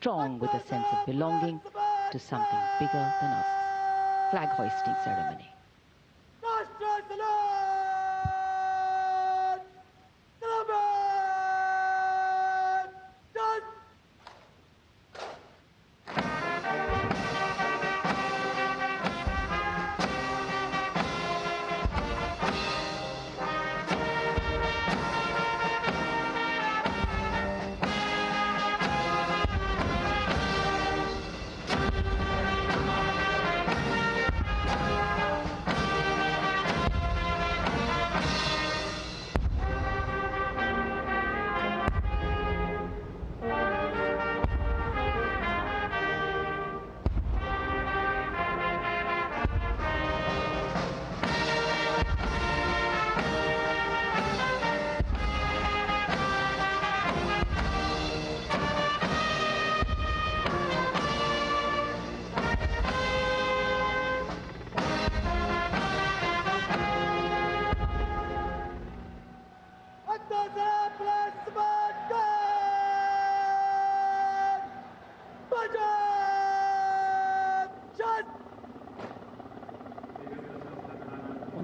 strong with a sense of belonging to something bigger than us. Flag hoisting ceremony.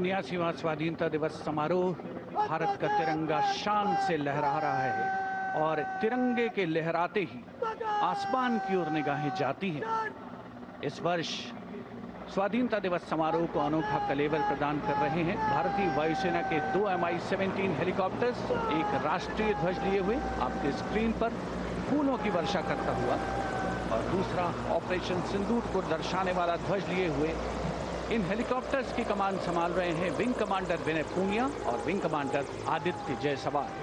उन्यासीवां स्वाधीनता दिवस समारोह। भारत का तिरंगा शान से लहरा रहा है और तिरंगे के लहराते ही आसमान की ओर निगाहें जाती हैं। इस वर्ष स्वाधीनता दिवस समारोह को अनोखा कलेवर प्रदान कर रहे हैं भारतीय वायुसेना के 2 Mi-17 हेलीकॉप्टर्स, एक राष्ट्रीय ध्वज लिए हुए आपके स्क्रीन पर फूलों की वर्षा करता हुआ, और दूसरा ऑपरेशन सिंदूर को दर्शाने वाला ध्वज लिए हुए। इन हेलीकॉप्टर्स की कमान संभाल रहे हैं विंग कमांडर विनय पूनिया और wing commander Aditya Jaiswal.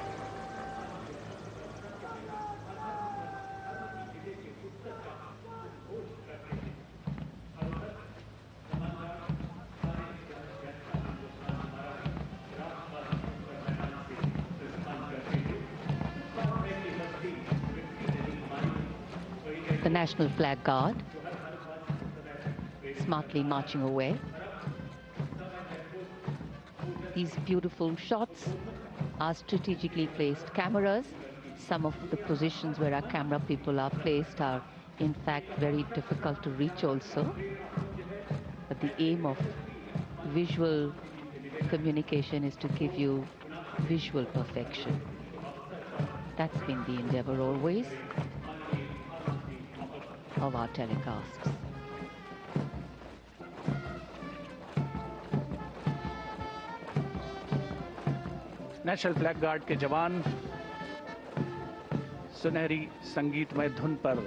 The National Flag Guard smartly marching away. These beautiful shots are strategically placed cameras. Some of the positions where our camera people are placed are in fact very difficult to reach also. But the aim of visual communication is to give you visual perfection. That's been the endeavor always of our telecasts. National flag guard के जवान सुनहरी संगीतमय धुन पर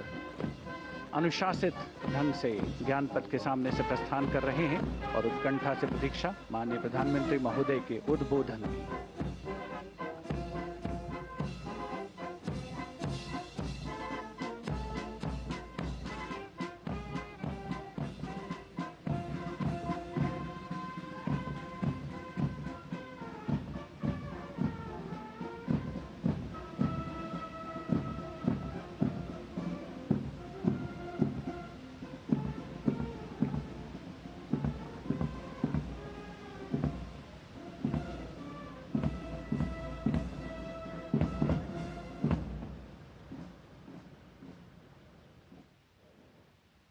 अनुशासित ढंग से ज्ञानपथ के सामने से प्रस्थान कर रहे हैं और उत्कंठा से प्रतीक्षा माननीय प्रधानमंत्री महोदय के उद्बोधन की।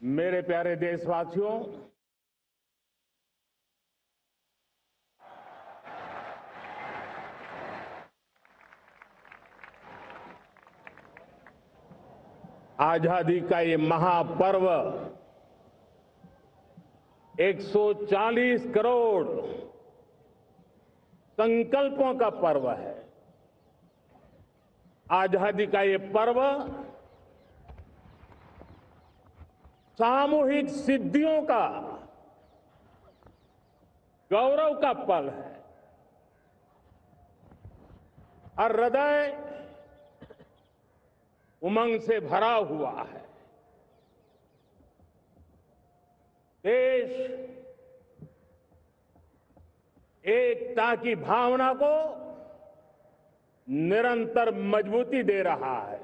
मेरे प्यारे देशवासियों, आजादी का ये महापर्व 140 करोड़ संकल्पों का पर्व है। आजादी का ये पर्व सामूहिक सिद्धियों का गौरव का पल है। हर हृदय उमंग से भरा हुआ है। देश एकता की भावना को निरंतर मजबूती दे रहा है।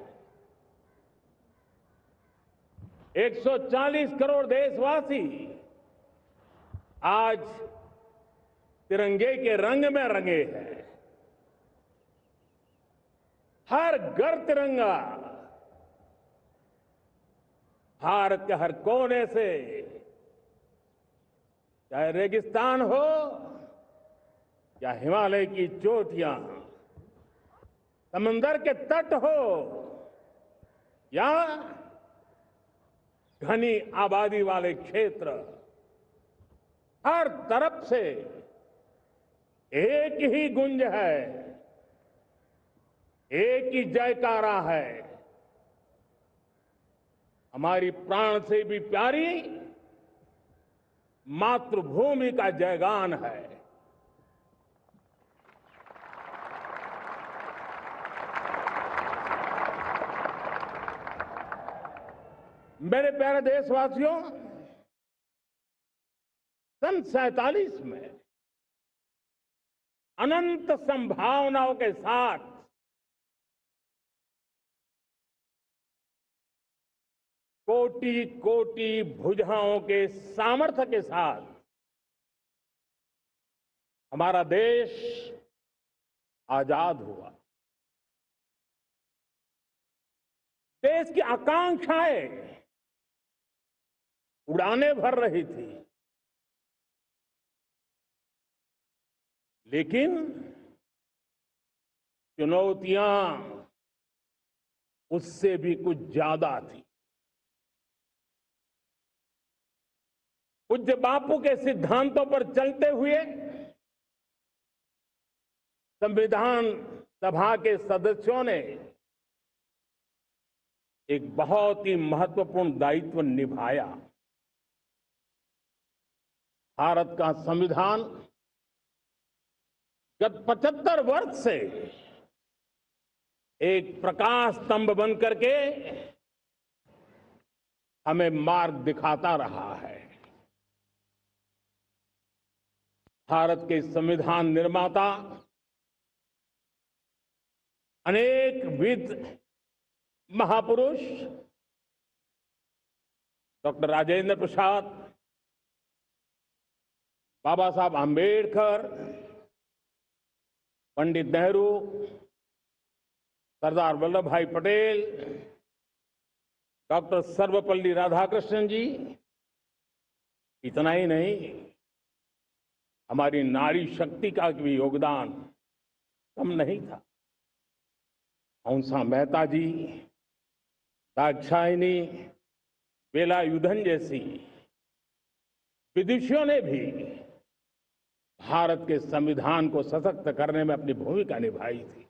140 करोड़ देशवासी आज तिरंगे के रंग में रंगे हैं। हर घर तिरंगा भारत के हर कोने से, चाहे रेगिस्तान हो या हिमालय की चोटियां, समंदर के तट हो या घनी आबादी वाले क्षेत्र, हर तरफ से एक ही गुंज है, एक ही जयकारा है। हमारी प्राण से भी प्यारी मातृभूमि का जयगान है। मेरे प्यारे देशवासियों, सन 47 में अनंत संभावनाओं के साथ कोटि कोटि भुजाओं के सामर्थ्य के साथ हमारा देश आजाद हुआ। देश की आकांक्षाएं उड़ाने भर रही थी, लेकिन चुनौतियां उससे भी कुछ ज्यादा थी। पूज्य बापू के सिद्धांतों पर चलते हुए संविधान सभा के सदस्यों ने एक बहुत ही महत्वपूर्ण दायित्व निभाया। भारत का संविधान गत 75 वर्ष से एक प्रकाश स्तंभ बन करके हमें मार्ग दिखाता रहा है। भारत के संविधान निर्माता अनेक विद महापुरुष डॉक्टर राजेंद्र प्रसाद, बाबा साहब आंबेडकर, पंडित नेहरू, सरदार वल्लभ भाई पटेल, डॉक्टर सर्वपल्ली राधाकृष्णन जी, इतना ही नहीं, हमारी नारी शक्ति का भी योगदान कम नहीं था। हंसा मेहता जी, दाक्षायणी, वेलायुधन जैसी विदुषियों ने भी भारत के संविधान को सशक्त करने में अपनी भूमिका निभाई थी।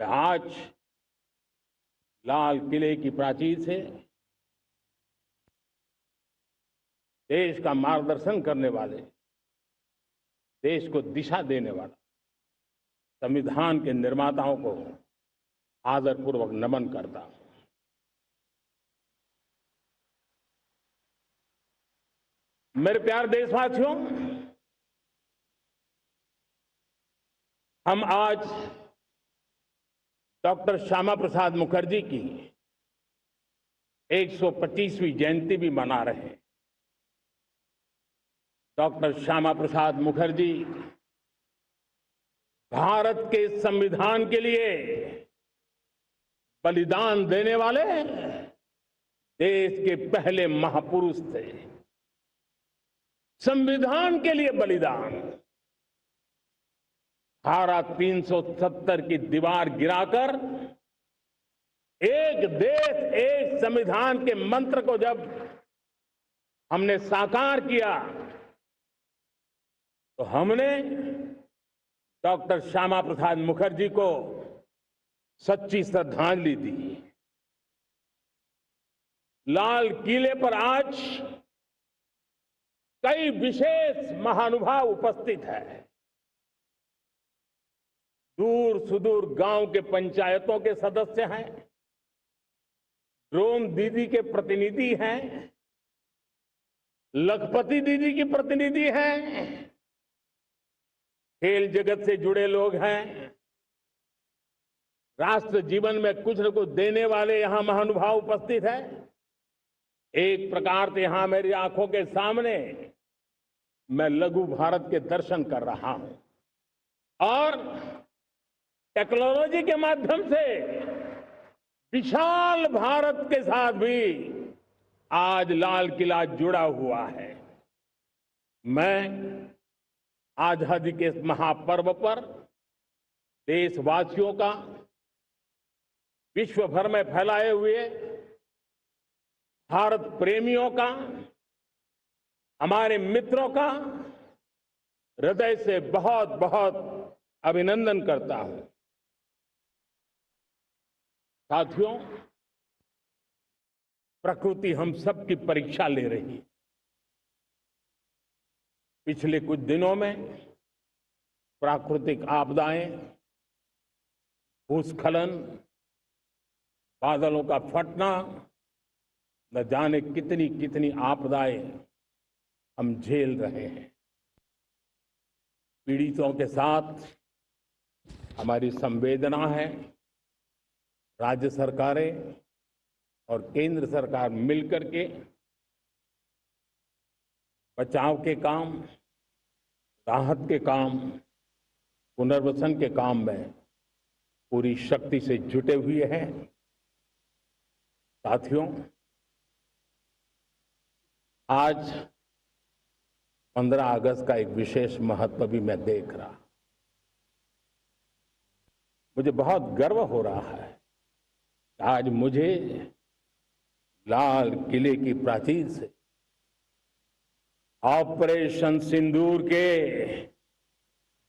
मैं आज लाल किले की प्राचीर से देश का मार्गदर्शन करने वाले, देश को दिशा देने वाला संविधान के निर्माताओं को आदरपूर्वक नमन करता हूं। मेरे प्यारे देशवासियों, हम आज डॉक्टर श्यामा प्रसाद मुखर्जी की 125वीं जयंती भी मना रहे हैं। डॉक्टर श्यामा प्रसाद मुखर्जी भारत के संविधान के लिए बलिदान देने वाले देश के पहले महापुरुष थे। संविधान के लिए बलिदान, धारा 370 की दीवार गिराकर एक देश एक संविधान के मंत्र को जब हमने साकार किया तो हमने डॉक्टर श्यामा प्रसाद मुखर्जी को सच्ची श्रद्धांजलि दी। लाल किले पर आज कई विशेष महानुभाव उपस्थित हैं। दूर सुदूर गांव के पंचायतों के सदस्य हैं, ड्रोन दीदी के प्रतिनिधि हैं, लखपति दीदी की प्रतिनिधि हैं, खेल जगत से जुड़े लोग हैं, राष्ट्र जीवन में कुछ न कुछ देने वाले यहां महानुभाव उपस्थित हैं। एक प्रकार से यहां मेरी आंखों के सामने मैं लघु भारत के दर्शन कर रहा हूं और टेक्नोलॉजी के माध्यम से विशाल भारत के साथ भी आज लाल किला जुड़ा हुआ है। मैं आजादी के इस महापर्व पर देशवासियों का विश्व भर में फैलाए हुए भारत प्रेमियों का, हमारे मित्रों का हृदय से बहुत बहुत अभिनंदन करता हूं। साथियों, प्रकृति हम सब की परीक्षा ले रही है। पिछले कुछ दिनों में प्राकृतिक आपदाएं, भूस्खलन, बादलों का फटना, न जाने कितनी कितनी आपदाएं हम झेल रहे हैं। पीड़ितों के साथ हमारी संवेदना है। राज्य सरकारें और केंद्र सरकार मिलकर के बचाव के काम, राहत के काम, पुनर्वसन के काम में पूरी शक्ति से जुटे हुए हैं। साथियों, आज 15 अगस्त का एक विशेष महत्व भी मैं देख रहा। मुझे बहुत गर्व हो रहा है। आज मुझे लाल किले की प्राचीर से ऑपरेशन सिंदूर के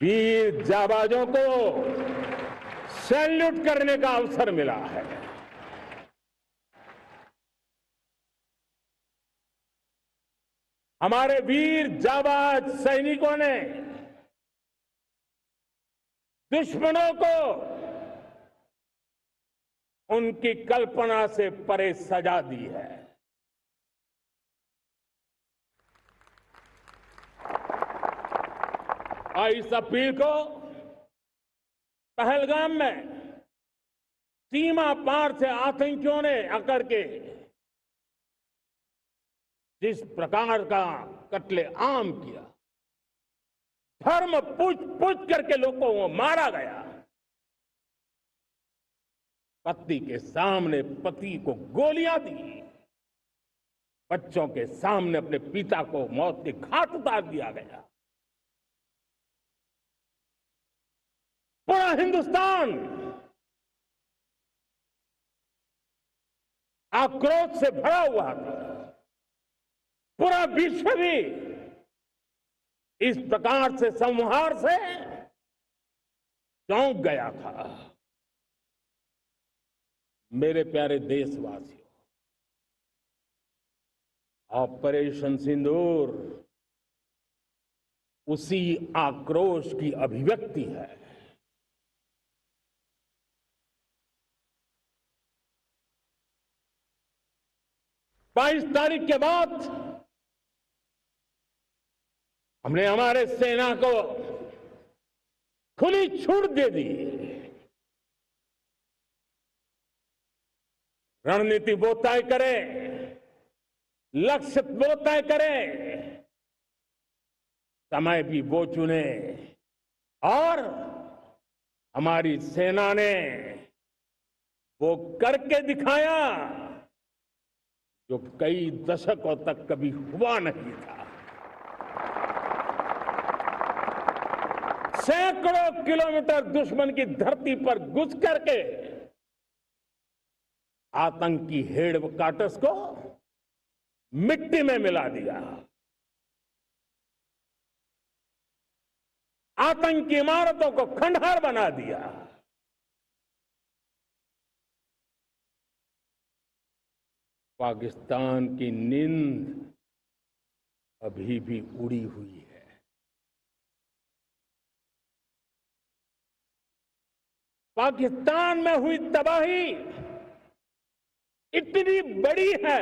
वीर जाबाजों को सैल्यूट करने का अवसर मिला है। हमारे वीर जाबाज सैनिकों ने दुश्मनों को उनकी कल्पना से परे सजा दी है। 22 अप्रैल को पहलगाम में सीमा पार से आतंकियों ने आकर के जिस प्रकार का कत्ले आम किया, धर्म पूछ करके लोगों को मारा गया। पत्नी के सामने पति को गोलियां दी, बच्चों के सामने अपने पिता को मौत के घाट उतार दिया गया। पूरा हिंदुस्तान आक्रोश से भरा हुआ था। पूरा विश्व भी इस प्रकार से संहार से चौंक गया था। मेरे प्यारे देशवासियों, ऑपरेशन सिंदूर उसी आक्रोश की अभिव्यक्ति है। बाईस तारीख के बाद हमने हमारे सेना को खुली छूट दे दी। रणनीति वो तय करे, लक्ष्य वो तय करे, समय भी वो चुने, और हमारी सेना ने वो करके दिखाया जो कई दशकों तक कभी हुआ नहीं था। सैकड़ों किलोमीटर दुश्मन की धरती पर घुस करके आतंकी हेडक्वार्टर्स को मिट्टी में मिला दिया। आतंकी इमारतों को खंडहर बना दिया। पाकिस्तान की नींद अभी भी उड़ी हुई है। पाकिस्तान में हुई तबाही इतनी बड़ी है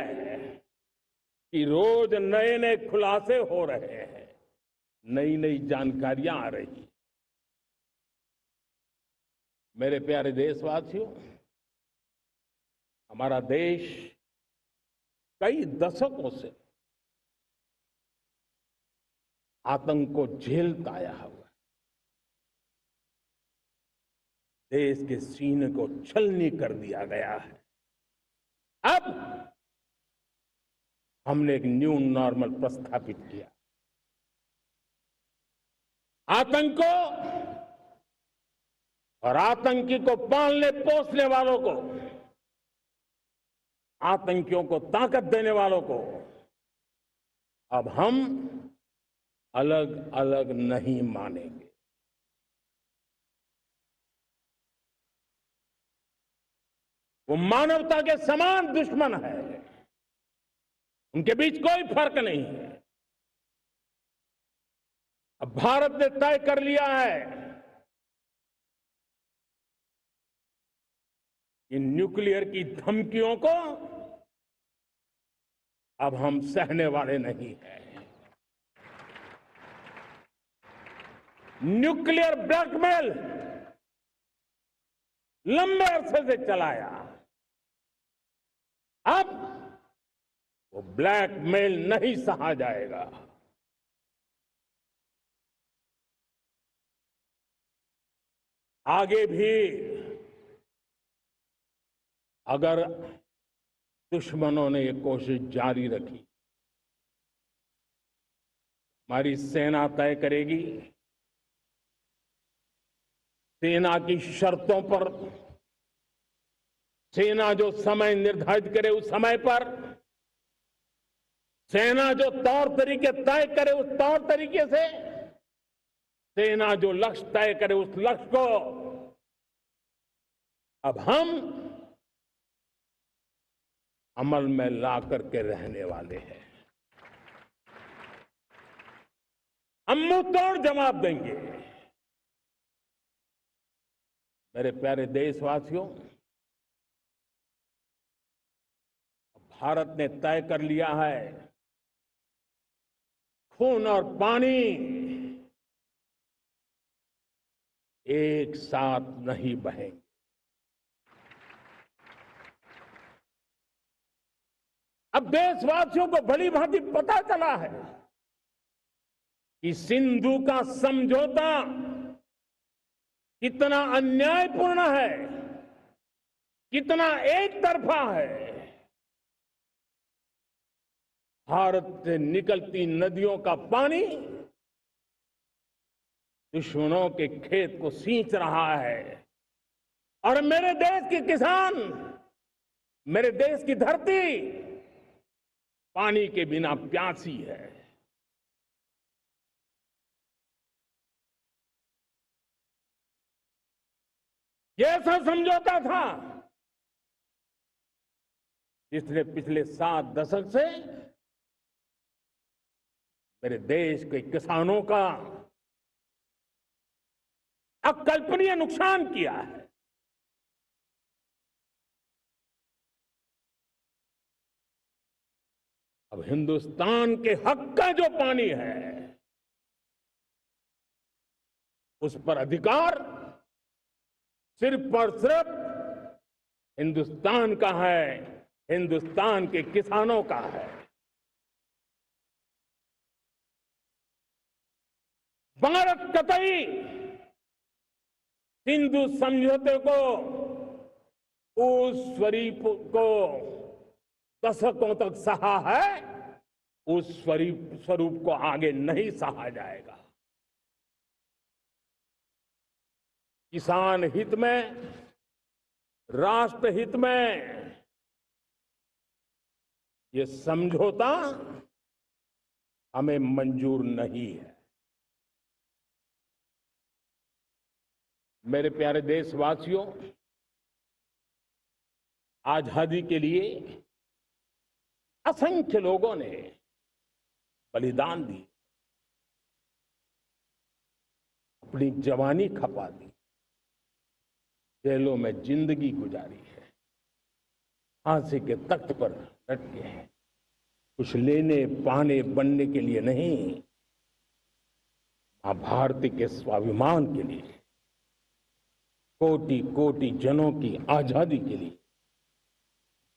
कि रोज नए नए खुलासे हो रहे हैं, नई नई जानकारियां आ रही। मेरे प्यारे देशवासियों, हमारा देश कई दशकों से आतंक को झेलता आया हुआ है। देश के सीने को छलनी कर दिया गया है। अब हमने एक न्यू नॉर्मल प्रस्थापित किया। आतंक को और आतंकी को पालने पोसने वालों को, आतंकियों को ताकत देने वालों को अब हम अलग अलग नहीं मानेंगे। वो मानवता के समान दुश्मन है, उनके बीच कोई फर्क नहीं है। अब भारत ने तय कर लिया है कि न्यूक्लियर की धमकियों को अब हम सहने वाले नहीं हैं। न्यूक्लियर ब्लैकमेल लंबे अरसे से चलाया, अब वो ब्लैकमेल नहीं सहा जाएगा। आगे भी अगर दुश्मनों ने ये कोशिश जारी रखी, हमारी सेना तय करेगी, सेना की शर्तों पर, सेना जो समय निर्धारित करे उस समय पर, सेना जो तौर तरीके तय करे उस तौर तरीके से, सेना जो लक्ष्य तय करे उस लक्ष्य को अब हम अमल में ला करके रहने वाले हैं। हम मुंह तोड़ जवाब देंगे। मेरे प्यारे देशवासियों, भारत ने तय कर लिया है, खून और पानी एक साथ नहीं बहेंगे। अब देशवासियों को भली भांति पता चला है कि सिंधु का समझौता कितना अन्यायपूर्ण है, कितना एक तरफा है। भारत से निकलती नदियों का पानी दुश्मनों के खेत को सींच रहा है और मेरे देश के किसान, मेरे देश की धरती पानी के बिना प्यासी है। ये ऐसा समझौता था जिसने पिछले 7 दशक से मेरे देश के किसानों का अकल्पनीय नुकसान किया है। अब हिंदुस्तान के हक का जो पानी है उस पर अधिकार सिर्फ और सिर्फ हिंदुस्तान का है, हिंदुस्तान के किसानों का है। भारत कतई सिंधु समझौते को, उस स्वरूप को दशकों तक सहा है, उस स्वरूप को आगे नहीं सहा जाएगा। किसान हित में, राष्ट्र हित में ये समझौता हमें मंजूर नहीं है। मेरे प्यारे देशवासियों, आजादी के लिए असंख्य लोगों ने बलिदान दी, अपनी जवानी खपा दी, जेलों में जिंदगी गुजारी है, फांसी के तख्त पर लटके हैं। कुछ लेने पाने बनने के लिए नहीं, मां भारती के स्वाभिमान के लिए, कोटि कोटि जनों की आजादी के लिए,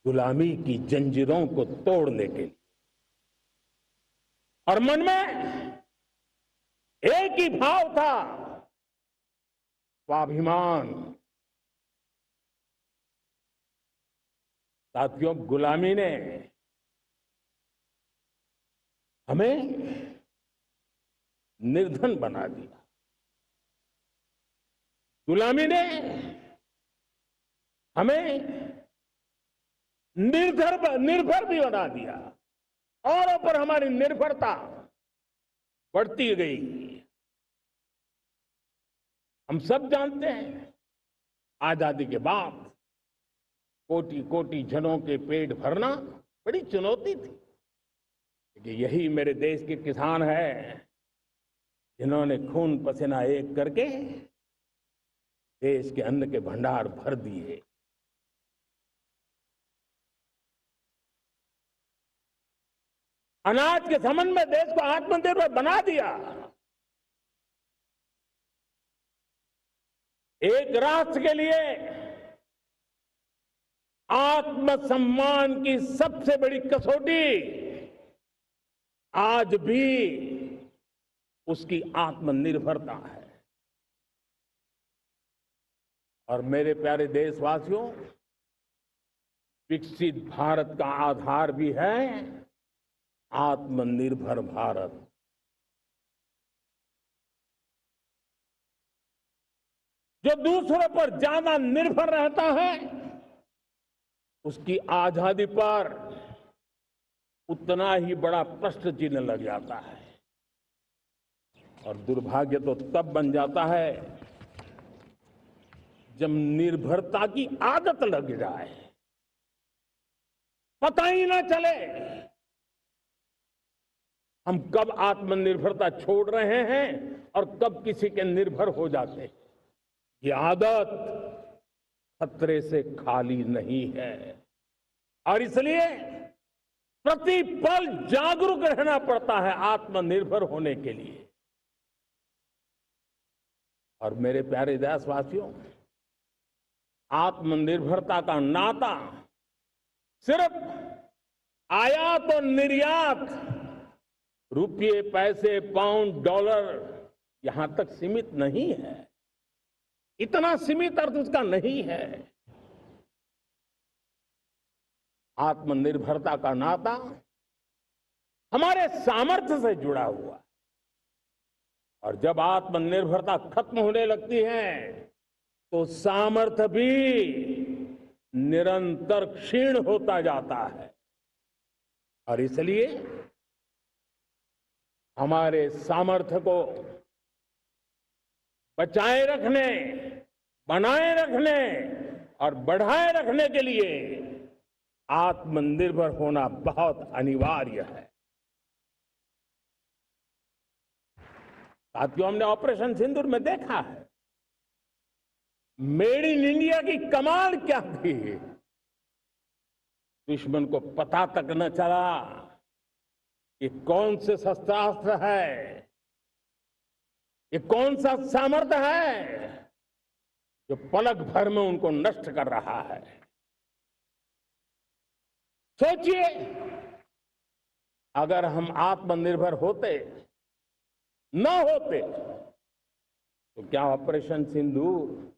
गुलामी की जंजीरों को तोड़ने के लिए। और मन में एक ही भाव था, स्वाभिमान। साथियों, गुलामी ने हमें निर्धन बना दिया। गुलामी ने हमें निर्भर भी बना दिया। औरों पर हमारी निर्भरता बढ़ती गई। हम सब जानते हैं, आजादी के बाद कोटि कोटि जनों के पेट भरना बड़ी चुनौती थी। लेकिन यही मेरे देश के किसान हैं जिन्होंने खून पसीना एक करके देश के अन्न के भंडार भर दिए। अनाज के संबंध में देश को आत्मनिर्भर बना दिया। एक राष्ट्र के लिए आत्मसम्मान की सबसे बड़ी कसौटी आज भी उसकी आत्मनिर्भरता है। और मेरे प्यारे देशवासियों, विकसित भारत का आधार भी है आत्मनिर्भर भारत। जो दूसरों पर ज्यादा निर्भर रहता है उसकी आजादी पर उतना ही बड़ा प्रश्न चिन्ह लग जाता है। और दुर्भाग्य तो तब बन जाता है जब निर्भरता की आदत लग जाए, पता ही ना चले हम कब आत्मनिर्भरता छोड़ रहे हैं और कब किसी के निर्भर हो जाते हैं। ये आदत खतरे से खाली नहीं है और इसलिए प्रतिपल जागरूक रहना पड़ता है आत्मनिर्भर होने के लिए। और मेरे प्यारे देशवासियों, आत्मनिर्भरता का नाता सिर्फ आयात और निर्यात, रुपये, पैसे, पाउंड, डॉलर यहां तक सीमित नहीं है। इतना सीमित अर्थ उसका नहीं है। आत्मनिर्भरता का नाता हमारे सामर्थ्य से जुड़ा हुआ है। और जब आत्मनिर्भरता खत्म होने लगती है तो सामर्थ्य भी निरंतर क्षीण होता जाता है। और इसलिए हमारे सामर्थ्य को बचाए रखने, बनाए रखने और बढ़ाए रखने के लिए आत्मनिर्भर होना बहुत अनिवार्य है। साथियों, हमने ऑपरेशन सिंदूर में देखा है मेड इन इंडिया की कमाल क्या थी। दुश्मन को पता तक न चला कि कौन से शस्त्रास्त्र है, ये कौन सा सामर्थ्य है जो पलक भर में उनको नष्ट कर रहा है। सोचिए, अगर हम आत्मनिर्भर होते न होते तो क्या ऑपरेशन सिंदूर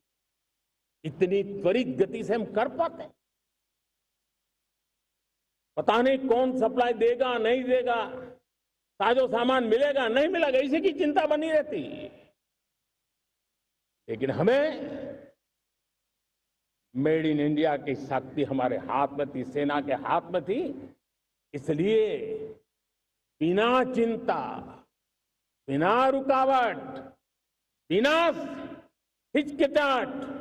इतनी त्वरित गति से हम कर पाते? पता नहीं कौन सप्लाई देगा नहीं देगा, साजो सामान मिलेगा नहीं मिलेगा, इसी की चिंता बनी रहती। लेकिन हमें मेड इन इंडिया की शक्ति हमारे हाथ में थी, सेना के हाथ में थी। इसलिए बिना चिंता, बिना रुकावट, बिना हिचकिचाहट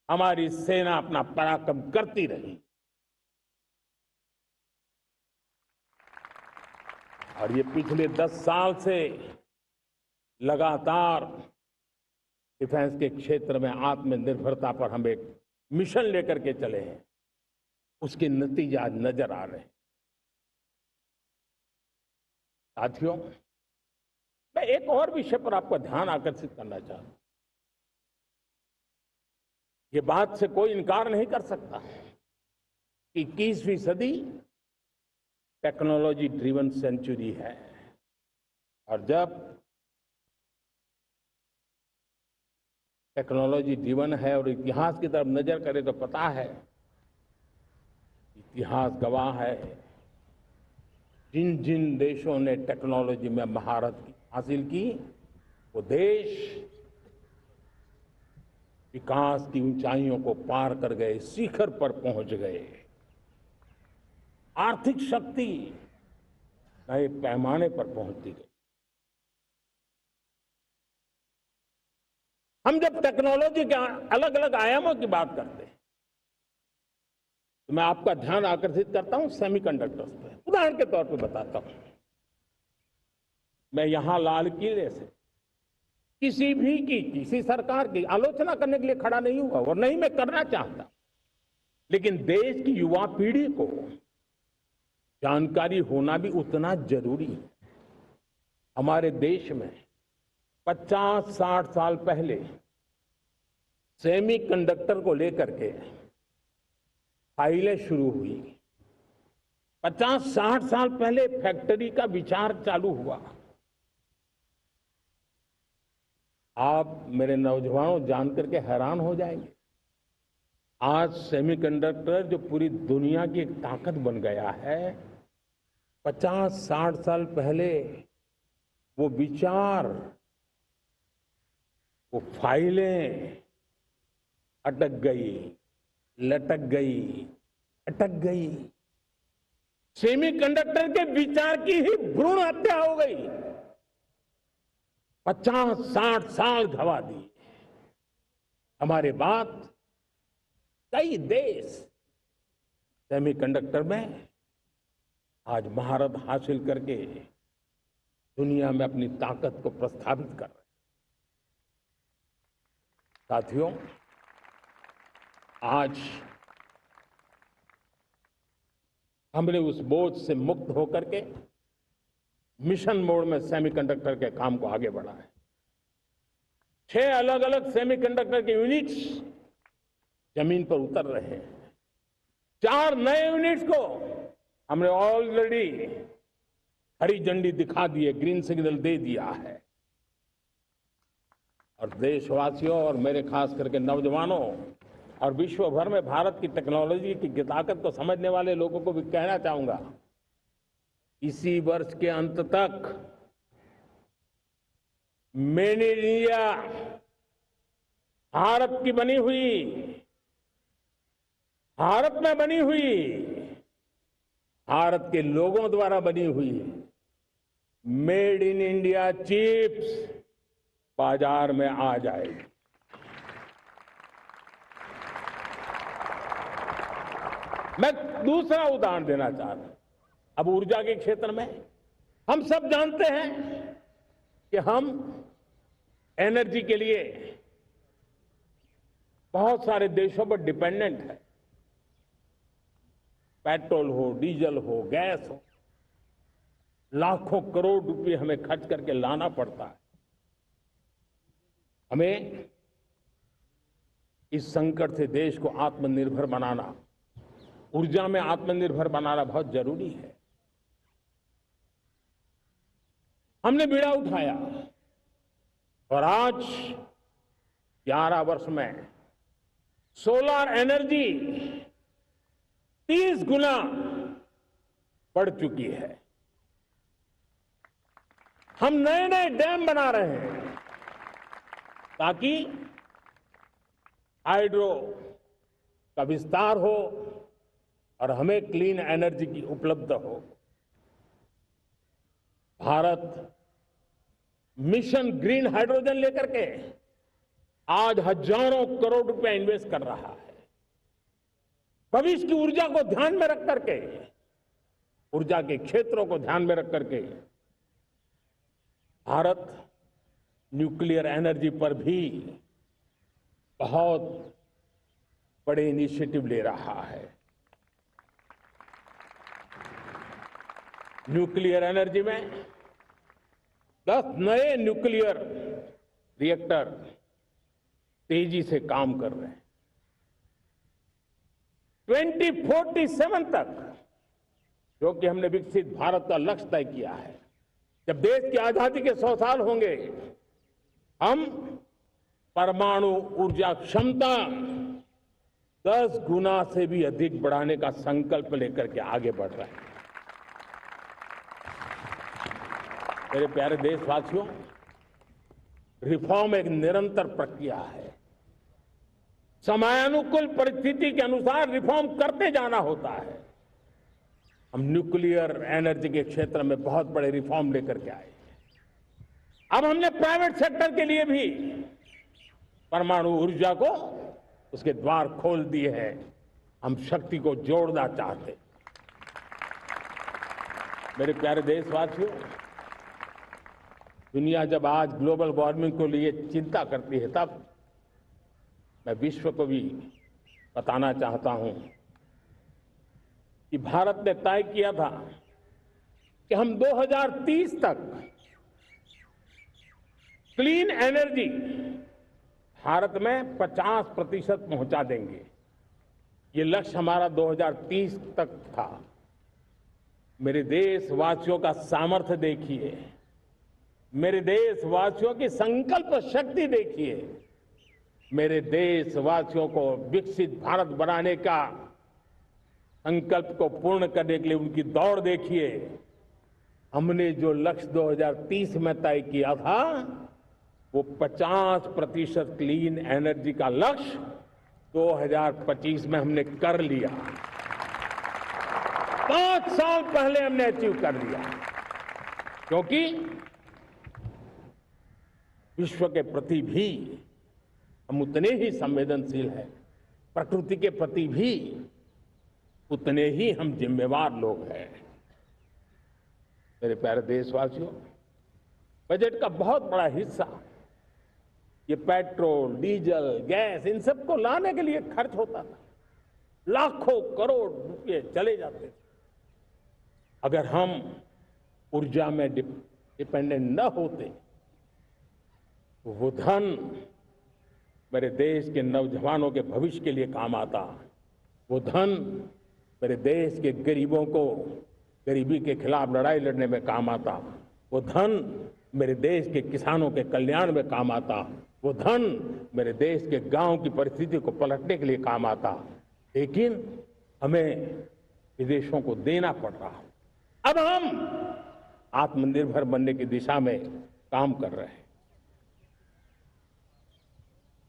हमारी सेना अपना पराक्रम करती रही। और ये पिछले 10 साल से लगातार डिफेंस के क्षेत्र में आत्मनिर्भरता पर हम एक मिशन लेकर के चले हैं, उसके नतीजे आज नजर आ रहे हैं। साथियों, मैं एक और विषय पर आपका ध्यान आकर्षित करना चाहता हूं। ये बात से कोई इनकार नहीं कर सकता कि 21वीं सदी टेक्नोलॉजी ड्रिवन सेंचुरी है। और जब टेक्नोलॉजी ड्रिवन है और इतिहास की तरफ नजर करें तो पता है इतिहास गवाह है, जिन जिन देशों ने टेक्नोलॉजी में महारत हासिल की, वो देश विकास की ऊंचाइयों को पार कर गए, शिखर पर पहुंच गए। आर्थिक शक्ति नए पैमाने पर पहुंचती गई। हम जब टेक्नोलॉजी के अलग अलग आयामों की बात करते हैं तो मैं आपका ध्यान आकर्षित करता हूं सेमीकंडक्टर्स पे। उदाहरण के तौर पे बताता हूं, मैं यहां लाल किले से किसी सरकार की आलोचना करने के लिए खड़ा नहीं हुआ और नहीं मैं करना चाहता, लेकिन देश की युवा पीढ़ी को जानकारी होना भी उतना जरूरी है। हमारे देश में 50-60 साल पहले सेमीकंडक्टर को लेकर के फाइलें शुरू हुई। 50-60 साल पहले फैक्ट्री का विचार चालू हुआ। आप मेरे नौजवानों जानकर के हैरान हो जाएंगे, आज सेमीकंडक्टर जो पूरी दुनिया की एक ताकत बन गया है, 50-60 साल पहले वो विचार, वो फाइलें अटक गई, लटक गई, अटक गई। सेमीकंडक्टर के विचार की ही भ्रूण हत्या हो गई। 50-60 साल गवा दिए। हमारे बाद कई देश सेमीकंडक्टर में आज महारत हासिल करके दुनिया में अपनी ताकत को प्रस्थापित कर रहे हैं। साथियों, आज हमने उस बोझ से मुक्त होकर के मिशन मोड में सेमीकंडक्टर के काम को आगे बढ़ा है। 6 अलग अलग सेमीकंडक्टर के यूनिट्स जमीन पर उतर रहे हैं। 4 नए यूनिट्स को हमने ऑलरेडी हरी झंडी दिखा दी है, ग्रीन सिग्नल दे दिया है। और देशवासियों और मेरे खास करके नौजवानों और विश्व भर में भारत की टेक्नोलॉजी की ताकत को समझने वाले लोगों को भी कहना चाहूंगा, इसी वर्ष के अंत तक मेड इन इंडिया, भारत की बनी हुई, भारत में बनी हुई, भारत के लोगों द्वारा बनी हुई मेड इन इंडिया चिप्स बाजार में आ जाएगी। मैं दूसरा उदाहरण देना चाहता हूं। अब ऊर्जा के क्षेत्र में हम सब जानते हैं कि हम एनर्जी के लिए बहुत सारे देशों पर डिपेंडेंट है। पेट्रोल हो, डीजल हो, गैस हो, लाखों करोड़ रुपए हमें खर्च करके लाना पड़ता है। हमें इस संकट से देश को आत्मनिर्भर बनाना, ऊर्जा में आत्मनिर्भर बनाना बहुत जरूरी है। हमने बीड़ा उठाया और आज 11 वर्ष में सोलर एनर्जी 30 गुना बढ़ चुकी है। हम नए नए डैम बना रहे हैं ताकि हाइड्रो का विस्तार हो और हमें क्लीन एनर्जी की उपलब्ध हो। भारत मिशन ग्रीन हाइड्रोजन लेकर के आज हजारों करोड़ रुपए इन्वेस्ट कर रहा है। भविष्य की ऊर्जा को ध्यान में रख करके, ऊर्जा के क्षेत्रों को ध्यान में रख करके भारत न्यूक्लियर एनर्जी पर भी बहुत बड़े इनिशिएटिव ले रहा है। न्यूक्लियर एनर्जी में 10 नए न्यूक्लियर रिएक्टर तेजी से काम कर रहे हैं। 2047 तक, जो कि हमने विकसित भारत का लक्ष्य तय किया है, जब देश की आजादी के 100 साल होंगे, हम परमाणु ऊर्जा क्षमता 10 गुना से भी अधिक बढ़ाने का संकल्प लेकर के आगे बढ़ रहे हैं। मेरे प्यारे देशवासियों, रिफॉर्म एक निरंतर प्रक्रिया है। समयानुकूल परिस्थिति के अनुसार रिफॉर्म करते जाना होता है। हम न्यूक्लियर एनर्जी के क्षेत्र में बहुत बड़े रिफॉर्म लेकर के आए। अब हमने प्राइवेट सेक्टर के लिए भी परमाणु ऊर्जा को उसके द्वार खोल दिए हैं। हम शक्ति को जोड़ना चाहते। मेरे प्यारे देशवासियों, दुनिया जब आज ग्लोबल वार्मिंग को लिए चिंता करती है, तब मैं विश्व को भी बताना चाहता हूं कि भारत ने तय किया था कि हम 2030 तक क्लीन एनर्जी भारत में 50% पहुंचा देंगे। ये लक्ष्य हमारा 2030 तक था। मेरे देशवासियों का सामर्थ्य देखिए, मेरे देशवासियों की संकल्प शक्ति देखिए, मेरे देशवासियों को विकसित भारत बनाने का संकल्प को पूर्ण करने के लिए उनकी दौड़ देखिए। हमने जो लक्ष्य 2030 में तय किया था, वो 50% क्लीन एनर्जी का लक्ष्य 2025 में हमने कर लिया। 5 साल पहले हमने अचीव कर लिया, क्योंकि विश्व के प्रति भी हम उतने ही संवेदनशील हैं, प्रकृति के प्रति भी उतने ही हम जिम्मेवार लोग हैं। मेरे प्यारे देशवासियों, बजट का बहुत बड़ा हिस्सा ये पेट्रोल, डीजल, गैस, इन सबको लाने के लिए खर्च होता था। लाखों करोड़ रुपए चले जाते थे। अगर हम ऊर्जा में डिपेंडेंट न होते, तो वो धन मेरे देश के नौजवानों के भविष्य के लिए काम आता। वो धन मेरे देश के गरीबों को गरीबी के खिलाफ लड़ाई लड़ने में काम आता। वो धन मेरे देश के किसानों के कल्याण में काम आता। वो धन मेरे देश के गांव की परिस्थिति को पलटने के लिए काम आता। लेकिन हमें विदेशों को देना पड़ रहा। अब हम आत्मनिर्भर बनने की दिशा में काम कर रहे हैं।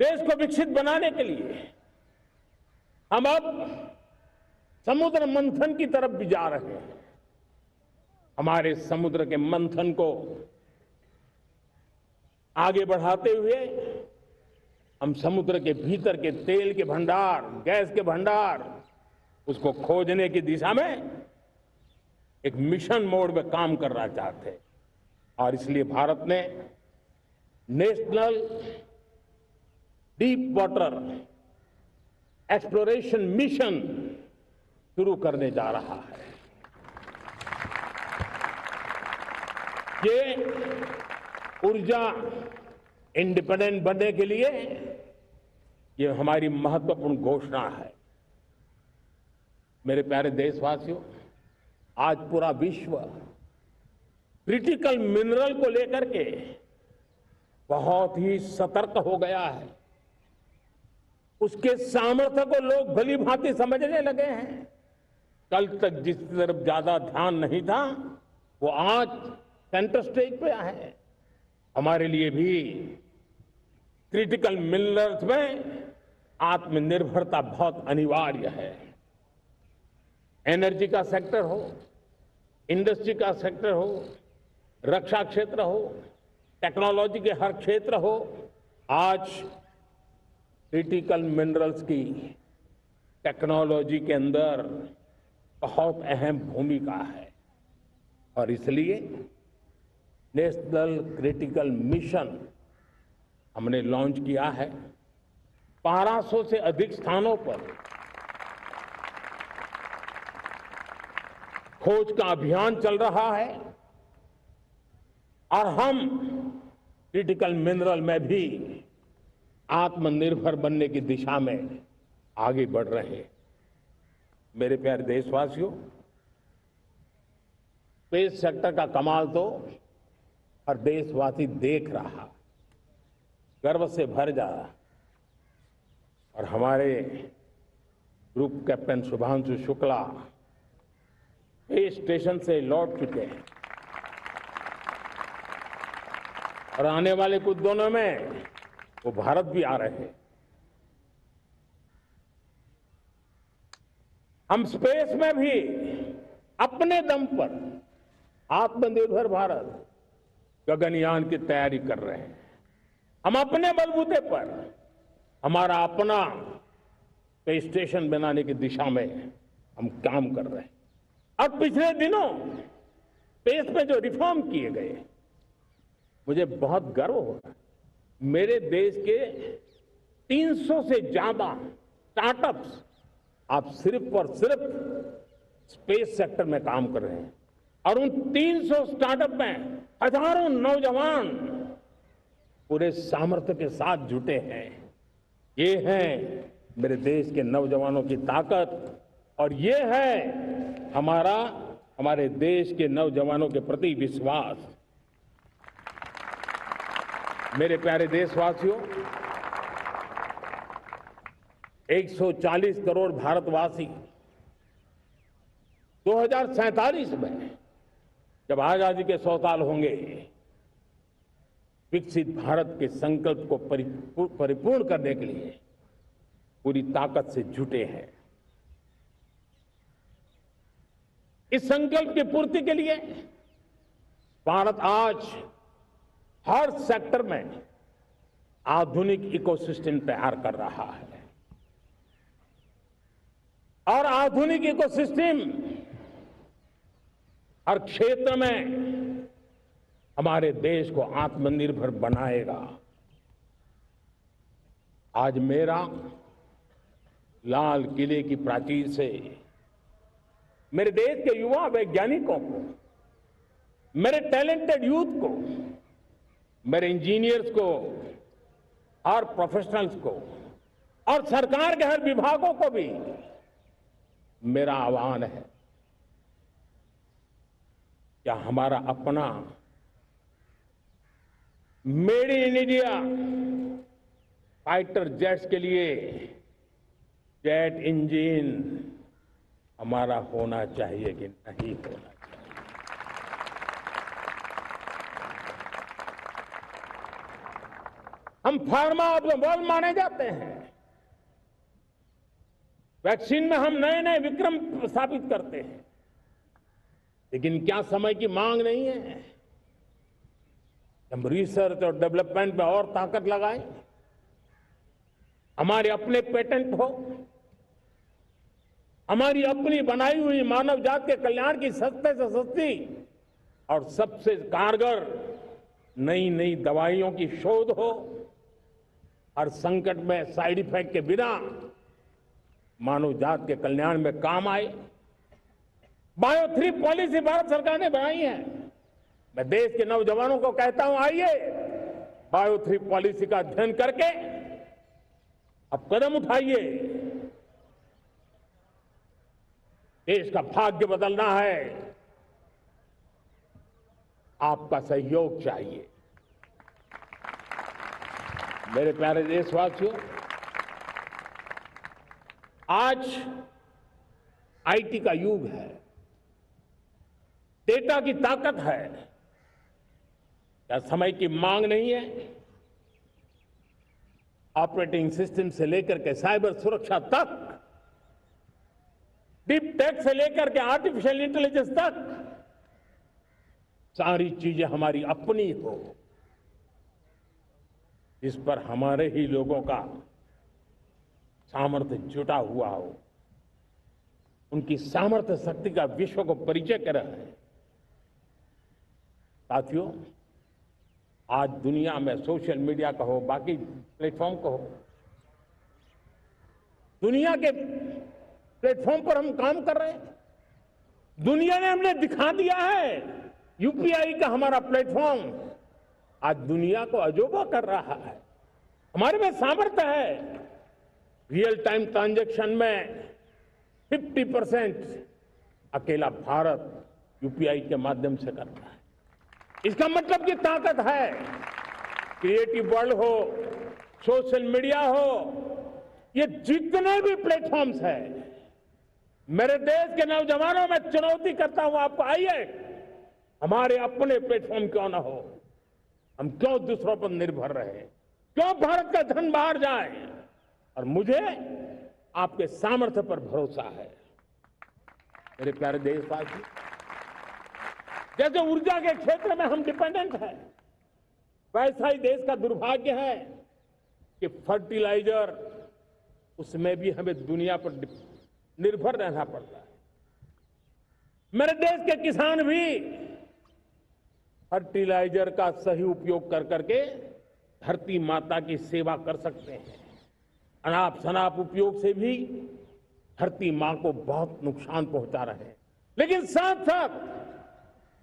देश को विकसित बनाने के लिए हम अब समुद्र मंथन की तरफ भी जा रहे हैं। हमारे समुद्र के मंथन को आगे बढ़ाते हुए हम समुद्र के भीतर के तेल के भंडार, गैस के भंडार, उसको खोजने की दिशा में एक मिशन मोड में काम करना चाहते हैं। और इसलिए भारत ने national deep water exploration mission शुरू करने जा रहा है। ये ऊर्जा इंडिपेंडेंट बनने के लिए ये हमारी महत्वपूर्ण घोषणा है। मेरे प्यारे देशवासियों, आज पूरा विश्व क्रिटिकल मिनरल को लेकर के बहुत ही सतर्क हो गया है। उसके सामर्थ्य को लोग भली भांति समझने लगे हैं। कल तक जिस तरफ ज्यादा ध्यान नहीं था, वो आज सेंटर स्टेज पे है। हमारे लिए भी क्रिटिकल मिनरल्स में आत्मनिर्भरता बहुत अनिवार्य है। एनर्जी का सेक्टर हो, इंडस्ट्री का सेक्टर हो, रक्षा क्षेत्र हो, टेक्नोलॉजी के हर क्षेत्र हो, आज क्रिटिकल मिनरल्स की टेक्नोलॉजी के अंदर बहुत अहम भूमिका है। और इसलिए नेशनल क्रिटिकल मिशन हमने लॉन्च किया है। 1200 से अधिक स्थानों पर खोज का अभियान चल रहा है और हम क्रिटिकल मिनरल में भी आत्मनिर्भर बनने की दिशा में आगे बढ़ रहे हैं। मेरे प्यारे देशवासियों, स्पेस सेक्टर का कमाल तो हर देशवासी देख रहा, गर्व से भर जा रहा। और हमारे group captain Shubhanshu Shukla space station से लौट चुके हैं और आने वाले कुछ दिनों में वो भारत भी आ रहे हैं। हम स्पेस में भी अपने दम पर आत्मनिर्भर भारत गगनयान की तैयारी कर रहे हैं। हम अपने बलबूते पर हमारा अपना स्पेस स्टेशन बनाने की दिशा में हम काम कर रहे हैं। और पिछले दिनों स्पेस में जो रिफॉर्म किए गए, मुझे बहुत गर्व हो रहा है। मेरे देश के 300 से ज्यादा स्टार्टअप्स आप सिर्फ और सिर्फ स्पेस सेक्टर में काम कर रहे हैं और उन 300 स्टार्टअप में हजारों नौजवान पूरे सामर्थ्य के साथ जुटे हैं। ये है मेरे देश के नौजवानों की ताकत और ये है हमारे देश के नौजवानों के प्रति विश्वास। मेरे प्यारे देशवासियों, 140 करोड़ भारतवासी 2047 में जब आजादी के 100 साल होंगे, विकसित भारत के संकल्प को परिपूर्ण करने के लिए पूरी ताकत से जुटे हैं। इस संकल्प की पूर्ति के लिए भारत आज हर सेक्टर में आधुनिक इकोसिस्टम तैयार कर रहा है और आधुनिक इकोसिस्टम हर क्षेत्र में हमारे देश को आत्मनिर्भर बनाएगा। आज मेरा लाल किले की प्राचीर से मेरे देश के युवा वैज्ञानिकों को, मेरे टैलेंटेड यूथ को, मेरे इंजीनियर्स को और प्रोफेशनल्स को और सरकार के हर विभागों को भी मेरा आह्वान है, क्या हमारा अपना made in India fighter jets के लिए जेट इंजन हमारा होना चाहिए कि नहीं होना चाहिए? हम फार्मा ऑफ द वर्ल्ड माने जाते हैं। वैक्सीन में हम नए नए विक्रम स्थापित करते हैं, लेकिन क्या समय की मांग नहीं है? हम रिसर्च और डेवलपमेंट में और ताकत लगाएं, हमारे अपने पेटेंट हो, हमारी अपनी बनाई हुई मानव जात के कल्याण की सस्ते से सस्ती और सबसे कारगर नई नई दवाइयों की शोध हो, हर संकट में साइड इफेक्ट के बिना मानव जात के कल्याण में काम आए। बायो 3 पॉलिसी भारत सरकार ने बनाई है। मैं देश के नौजवानों को कहता हूं, आइए बायो 3 पॉलिसी का अध्ययन करके अब कदम उठाइए। देश का भाग्य बदलना है, आपका सहयोग चाहिए। मेरे प्यारे देशवासियों, आज आईटी का युग है, डेटा की ताकत है। क्या समय की मांग नहीं है? ऑपरेटिंग सिस्टम से लेकर के साइबर सुरक्षा तक, डीप टेक से लेकर के आर्टिफिशियल इंटेलिजेंस तक, सारी चीजें हमारी अपनी हो, इस पर हमारे ही लोगों का सामर्थ्य जुटा हुआ हो, उनकी सामर्थ्य शक्ति का विश्व को परिचय कराए। साथियों, आज दुनिया में सोशल मीडिया कहो, बाकी प्लेटफॉर्म कहो, दुनिया के प्लेटफॉर्म पर हम काम कर रहे हैं। दुनिया ने हमने दिखा दिया है, यूपीआई का हमारा प्लेटफॉर्म आज दुनिया को अजूबा कर रहा है। हमारे में सामर्थ्य है। रियल टाइम ट्रांजैक्शन में 50% अकेला भारत यूपीआई के माध्यम से करता है। इसका मतलब की ताकत है। क्रिएटिव वर्ल्ड हो, सोशल मीडिया हो, ये जितने भी प्लेटफॉर्म्स हैं, मेरे देश के नौजवानों में चुनौती करता हूं आपको, आइए हमारे अपने प्लेटफॉर्म क्यों ना हो, हम क्यों दूसरों पर निर्भर रहे, क्यों भारत का धन बाहर जाए। और मुझे आपके सामर्थ्य पर भरोसा है। मेरे प्यारे देशवासी, जैसे ऊर्जा के क्षेत्र में हम डिपेंडेंट हैं, वैसा ही देश का दुर्भाग्य है कि फर्टिलाइजर, उसमें भी हमें दुनिया पर निर्भर रहना पड़ता है। मेरे देश के किसान भी फर्टिलाइजर का सही उपयोग कर करके धरती माता की सेवा कर सकते हैं। अनाप शनाप उपयोग से भी धरती मां को बहुत नुकसान पहुंचा रहे हैं। लेकिन साथ साथ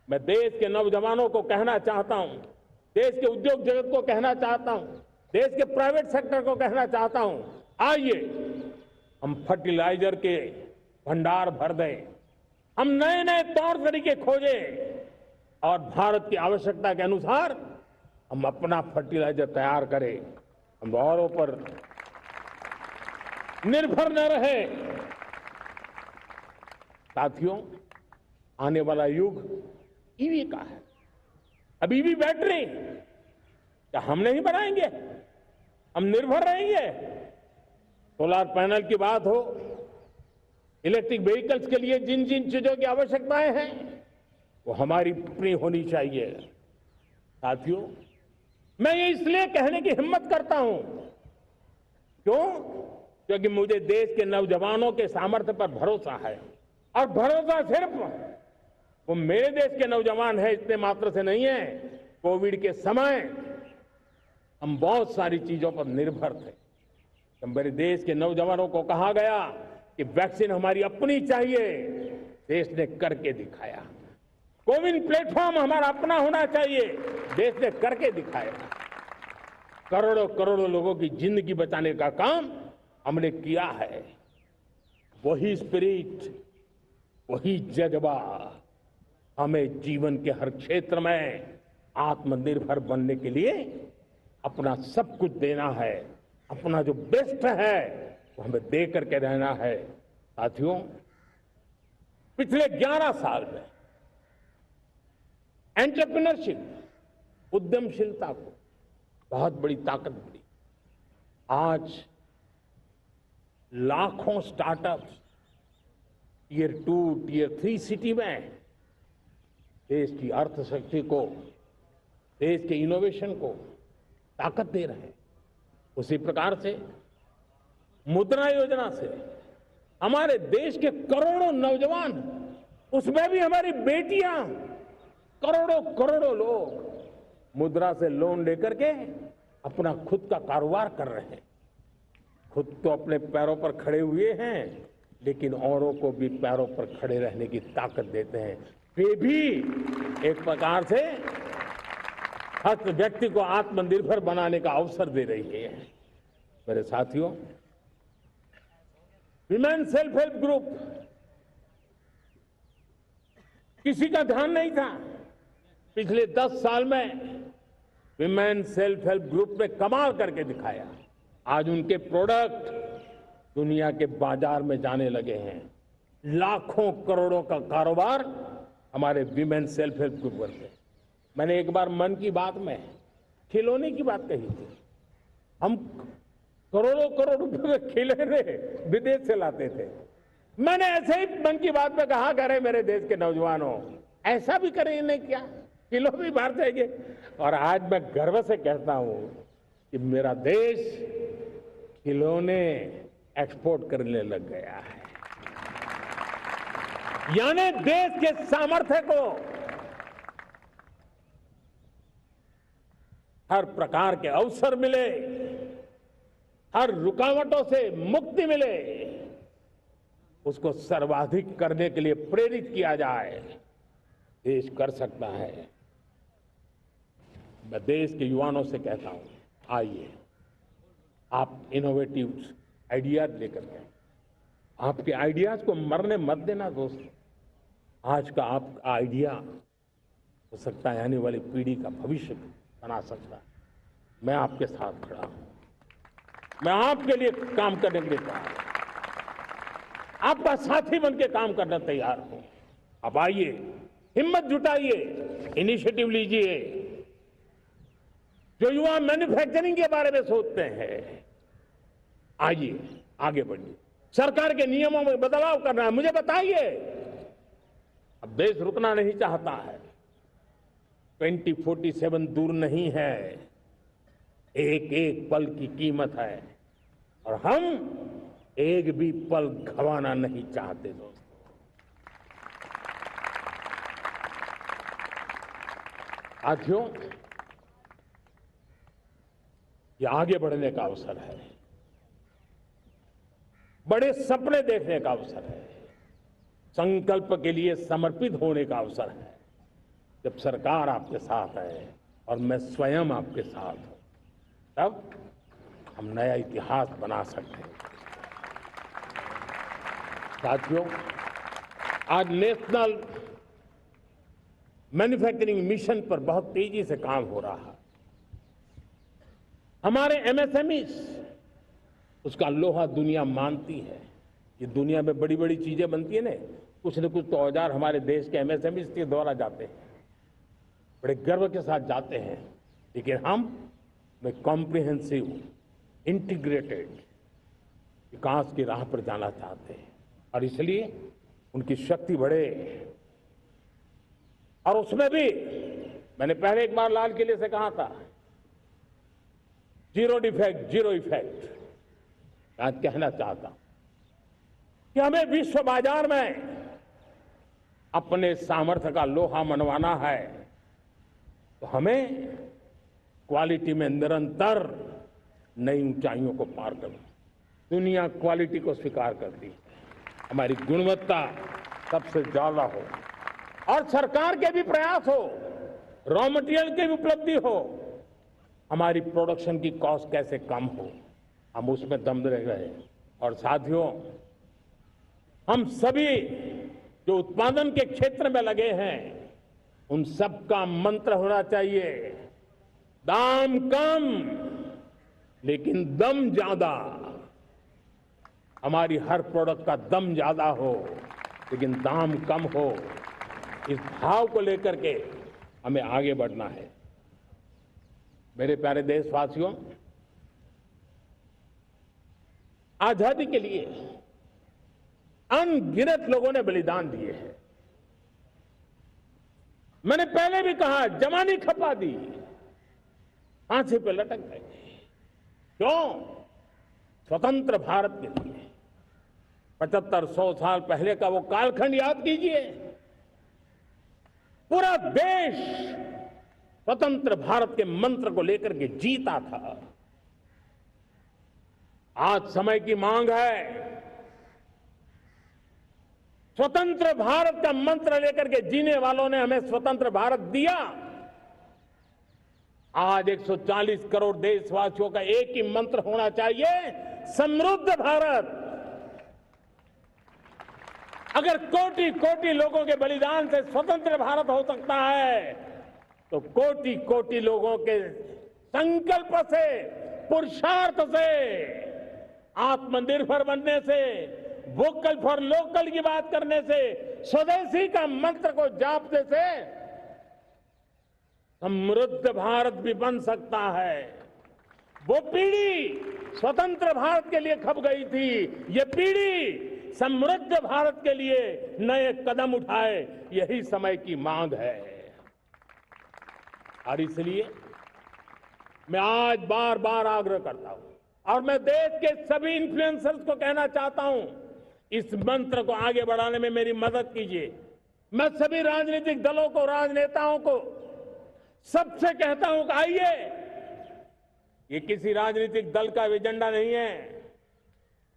मैं देश के नौजवानों को कहना चाहता हूं, देश के उद्योग जगत को कहना चाहता हूं, देश के प्राइवेट सेक्टर को कहना चाहता हूं, आइए हम फर्टिलाइजर के भंडार भर दें, हम नए नए तौर तरीके खोजें और भारत की आवश्यकता के अनुसार हम अपना फर्टिलाइजर तैयार करें। हम औरों पर निर्भर न रहे। साथियों, आने वाला युग ईवी का है। अब ईवी बैटरी क्या हम नहीं बनाएंगे? हम निर्भर रहेंगे? सोलर पैनल की बात हो, इलेक्ट्रिक व्हीकल्स के लिए जिन जिन चीजों की आवश्यकताएं हैं वो हमारी अपनी होनी चाहिए। साथियों, मैं ये इसलिए कहने की हिम्मत करता हूं, क्यों? क्योंकि मुझे देश के नौजवानों के सामर्थ्य पर भरोसा है। और भरोसा सिर्फ वो मेरे देश के नौजवान है इतने मात्र से नहीं है। कोविड के समय हम बहुत सारी चीजों पर निर्भर थे। तो मेरे देश के नौजवानों को कहा गया कि वैक्सीन हमारी अपनी चाहिए, देश ने करके दिखाया। कोविन प्लेटफॉर्म हमारा अपना होना चाहिए, देश ने करके दिखाया। करोड़ों करोड़ों लोगों की जिंदगी बचाने का काम हमने किया है। वही स्पिरिट, वही जज्बा हमें जीवन के हर क्षेत्र में आत्मनिर्भर बनने के लिए अपना सब कुछ देना है। अपना जो बेस्ट है वो हमें दे करके रहना है। साथियों, पिछले 11 साल में एंटरप्रेन्योरशिप, उद्यमशीलता को बहुत बड़ी ताकत मिली। आज लाखों स्टार्टअप्स टियर 2, टियर 3 सिटी में देश की अर्थशक्ति को, देश के इनोवेशन को ताकत दे रहे हैं। उसी प्रकार से मुद्रा योजना से हमारे देश के करोड़ों नौजवान, उसमें भी हमारी बेटियां, करोड़ों करोड़ों लोग मुद्रा से लोन लेकर के अपना खुद का कारोबार कर रहे हैं। खुद तो अपने पैरों पर खड़े हुए हैं, लेकिन औरों को भी पैरों पर खड़े रहने की ताकत देते हैं। वे भी एक प्रकार से हर व्यक्ति को आत्मनिर्भर बनाने का अवसर दे रही है। मेरे साथियों, विमेन सेल्फ हेल्प ग्रुप, किसी का ध्यान नहीं था। पिछले 10 साल में विमेन सेल्फ हेल्प ग्रुप ने कमाल करके दिखाया। आज उनके प्रोडक्ट दुनिया के बाजार में जाने लगे हैं। लाखों करोड़ों का कारोबार हमारे विमेन सेल्फ हेल्प ग्रुप करते हैं। मैंने एक बार मन की बात में खिलौने की बात कही थी। हम करोड़ों करोड़ रुपए में खिलौने विदेश से लाते थे। मैंने ऐसे ही मन की बात में कहा, करे मेरे देश के नौजवानों, ऐसा भी करें नहीं क्या, किलो भी बाहर जाएंगे। और आज मैं गर्व से कहता हूं कि मेरा देश खिलौने एक्सपोर्ट करने लग गया है। यानी देश के सामर्थ्य को हर प्रकार के अवसर मिले, हर रुकावटों से मुक्ति मिले, उसको सर्वाधिक करने के लिए प्रेरित किया जाए। देश कर सकता है। मैं देश के युवाओं से कहता हूं, आइए आप इनोवेटिव आइडियाज लेकर के, आपके आइडियाज को मरने मत देना दोस्तों। आज का आपका आइडिया हो सकता है आने वाली पीढ़ी का भविष्य बना सकता है। मैं आपके साथ खड़ा हूं, मैं आपके लिए काम करने के लिए तैयार हूं। आपका साथी बन के काम करना तैयार हूं। अब आइए, हिम्मत जुटाइए, इनिशिएटिव लीजिए। जो युवा मैन्युफैक्चरिंग के बारे में सोचते हैं, आइए आगे बढ़िए। सरकार के नियमों में बदलाव करना है, मुझे बताइए। अब देश रुकना नहीं चाहता है। 2047 दूर नहीं है, एक एक पल की कीमत है और हम एक भी पल गंवाना नहीं चाहते दोस्तों। साथियों, ये आगे बढ़ने का अवसर है, बड़े सपने देखने का अवसर है, संकल्प के लिए समर्पित होने का अवसर है। जब सरकार आपके साथ है और मैं स्वयं आपके साथ हूं, तब हम नया इतिहास बना सकते हैं। साथियों, आज नेशनल मैन्युफैक्चरिंग मिशन पर बहुत तेजी से काम हो रहा है। हमारे एमएसएमई उसका लोहा दुनिया मानती है। ये दुनिया में बड़ी बड़ी चीजें बनती है ना, कुछ न कुछ तो औजार हमारे देश के एमएसएमई के द्वारा जाते हैं, बड़े गर्व के साथ जाते हैं। लेकिन हम कॉम्प्रिहेंसिव इंटीग्रेटेड विकास की राह पर जाना चाहते हैं और इसलिए उनकी शक्ति बढ़े। और उसमें भी मैंने पहले एक बार लाल किले से कहा था, जीरो डिफेक्ट जीरो इफेक्ट। आज कहना चाहता हूं कि हमें विश्व बाजार में अपने सामर्थ्य का लोहा मनवाना है, तो हमें क्वालिटी में निरंतर नई ऊंचाइयों को पार करना। दुनिया क्वालिटी को स्वीकार करती है, हमारी गुणवत्ता सबसे ज्यादा हो और सरकार के भी प्रयास हो, रॉ मटेरियल की भी उपलब्धि हो, हमारी प्रोडक्शन की कॉस्ट कैसे कम हो, हम उसमें दम रह गए। और साथियों, हम सभी जो उत्पादन के क्षेत्र में लगे हैं, उन सबका मंत्र होना चाहिए, दाम कम लेकिन दम ज्यादा। हमारी हर प्रोडक्ट का दम ज्यादा हो लेकिन दाम कम हो। इस भाव को लेकर के हमें आगे बढ़ना है। मेरे प्यारे देशवासियों, आजादी के लिए अनगिनत लोगों ने बलिदान दिए हैं। मैंने पहले भी कहा, जवानी खपा दी, फांसी पे लटक गए। क्यों? स्वतंत्र भारत के लिए। 75-100 साल पहले का वो कालखंड याद कीजिए। पूरा देश स्वतंत्र भारत के मंत्र को लेकर के जीता था। आज समय की मांग है, स्वतंत्र भारत का मंत्र लेकर के जीने वालों ने हमें स्वतंत्र भारत दिया। आज 140 करोड़ देशवासियों का एक ही मंत्र होना चाहिए, समृद्ध भारत। अगर कोटि कोटि लोगों के बलिदान से स्वतंत्र भारत हो सकता है, तो कोटि कोटि लोगों के संकल्प से, पुरुषार्थ से, आत्मनिर्भर बनने से, वोकल फॉर लोकल की बात करने से, स्वदेशी का मंत्र को जापने से समृद्ध भारत भी बन सकता है। वो पीढ़ी स्वतंत्र भारत के लिए खप गई थी, ये पीढ़ी समृद्ध भारत के लिए नए कदम उठाए, यही समय की मांग है। और इसलिए मैं आज बार बार आग्रह करता हूं और मैं देश के सभी इन्फ्लुएंसर्स को कहना चाहता हूं, इस मंत्र को आगे बढ़ाने में मेरी मदद कीजिए। मैं सभी राजनीतिक दलों को, राजनेताओं को सबसे कहता हूं कि आइए, ये किसी राजनीतिक दल का एजेंडा नहीं है,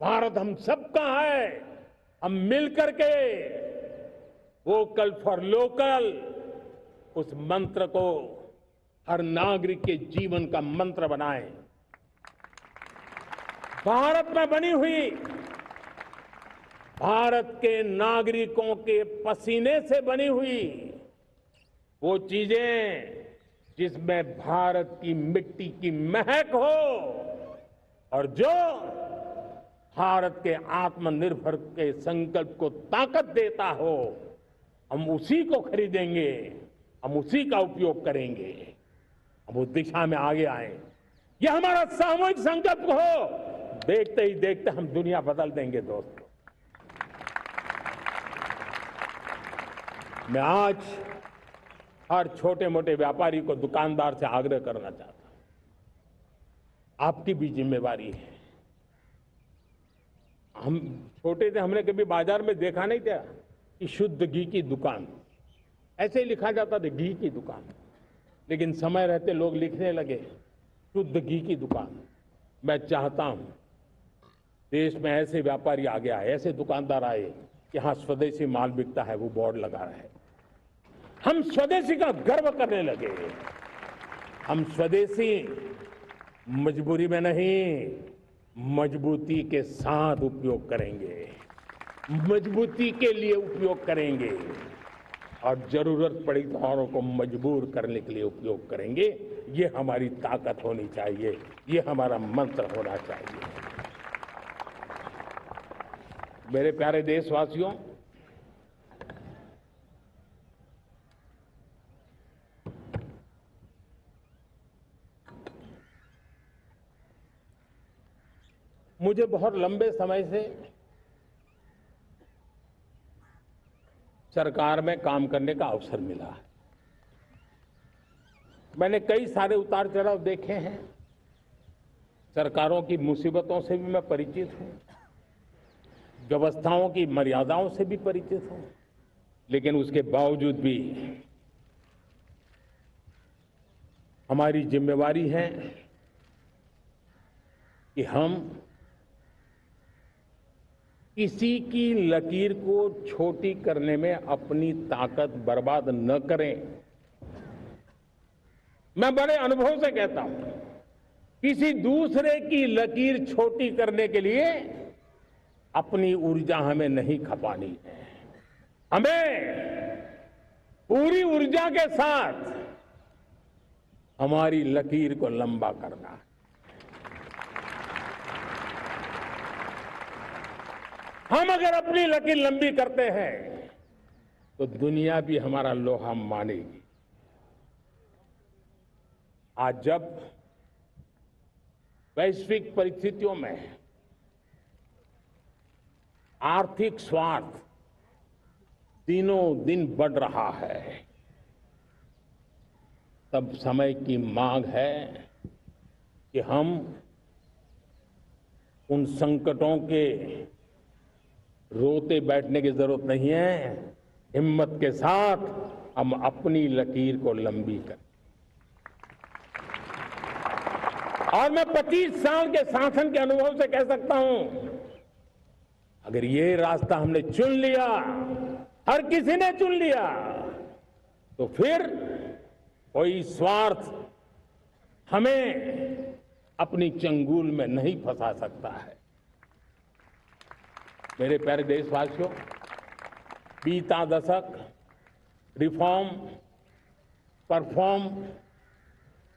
भारत हम सबका है। हम मिलकर के वोकल फॉर लोकल उस मंत्र को हर नागरिक के जीवन का मंत्र बनाएं। भारत में बनी हुई, भारत के नागरिकों के पसीने से बनी हुई वो चीजें जिसमें भारत की मिट्टी की महक हो और जो भारत के आत्मनिर्भर के संकल्प को ताकत देता हो, हम उसी को खरीदेंगे, हम उसी का उपयोग करेंगे। हम उस दिशा में आगे आए, यह हमारा सामूहिक संकल्प हो। देखते ही देखते हम दुनिया बदल देंगे दोस्तों। मैं आज हर छोटे मोटे व्यापारी को, दुकानदार से आग्रह करना चाहता हूं, आपकी भी जिम्मेवारी है। हम छोटे थे, हमने कभी बाजार में देखा नहीं था कि शुद्ध घी की दुकान, ऐसे ही लिखा जाता था घी की दुकान। लेकिन समय रहते लोग लिखने लगे शुद्ध घी की दुकान। मैं चाहता हूं देश में ऐसे व्यापारी आगे आए, ऐसे दुकानदार आए कि हाँ स्वदेशी माल बिकता है, वो बोर्ड लगा रहे हैं। हम स्वदेशी का गर्व करने लगे। हम स्वदेशी मजबूरी में नहीं, मजबूती के साथ उपयोग करेंगे, मजबूती के लिए उपयोग करेंगे और जरूरत पड़ी तो औरों को मजबूर करने के लिए उपयोग करेंगे। ये हमारी ताकत होनी चाहिए, ये हमारा मंत्र होना चाहिए। मेरे प्यारे देशवासियों, मुझे बहुत लंबे समय से सरकार में काम करने का अवसर मिला है। मैंने कई सारे उतार चढ़ाव देखे हैं। सरकारों की मुसीबतों से भी मैं परिचित हूं, व्यवस्थाओं की मर्यादाओं से भी परिचित हूं। लेकिन उसके बावजूद भी हमारी जिम्मेवारी है कि हम किसी की लकीर को छोटी करने में अपनी ताकत बर्बाद न करें। मैं बड़े अनुभव से कहता हूं, किसी दूसरे की लकीर छोटी करने के लिए अपनी ऊर्जा हमें नहीं खपानी है। हमें पूरी ऊर्जा के साथ हमारी लकीर को लंबा करना है। हम अगर अपनी लकीर लंबी करते हैं तो दुनिया भी हमारा लोहा मानेगी। आज जब वैश्विक परिस्थितियों में आर्थिक स्वार्थ दिनों दिन बढ़ रहा है, तब समय की मांग है कि हम उन संकटों के रोते बैठने की जरूरत नहीं है। हिम्मत के साथ हम अपनी लकीर को लंबी करें। और मैं 25 साल के शासन के अनुभव से कह सकता हूं, अगर ये रास्ता हमने चुन लिया, हर किसी ने चुन लिया, तो फिर कोई स्वार्थ हमें अपनी चंगुल में नहीं फंसा सकता है। मेरे प्यारे देशवासियों, बीता दशक रिफॉर्म, परफॉर्म,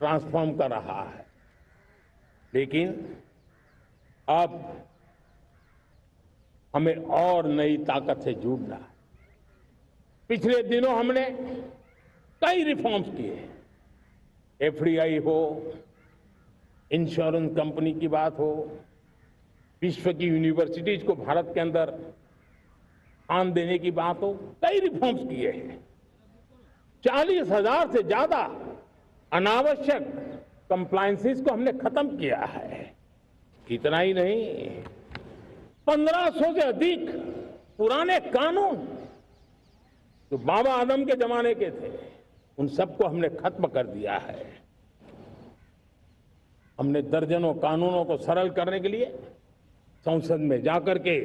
ट्रांसफॉर्म कर रहा है। लेकिन अब हमें और नई ताकत से जुड़ना है। पिछले दिनों हमने कई रिफॉर्म्स किए, एफडीआई हो, इंश्योरेंस कंपनी की बात हो, विश्व की यूनिवर्सिटीज को भारत के अंदर स्थान देने की बात हो, कई रिफॉर्म्स किए हैं। 40,000 से ज्यादा अनावश्यक कंप्लायंसेस को हमने खत्म किया है। इतना ही नहीं, 1500 से अधिक पुराने कानून जो बाबा आदम के जमाने के थे, उन सबको हमने खत्म कर दिया है। हमने दर्जनों कानूनों को सरल करने के लिए संसद में जाकर के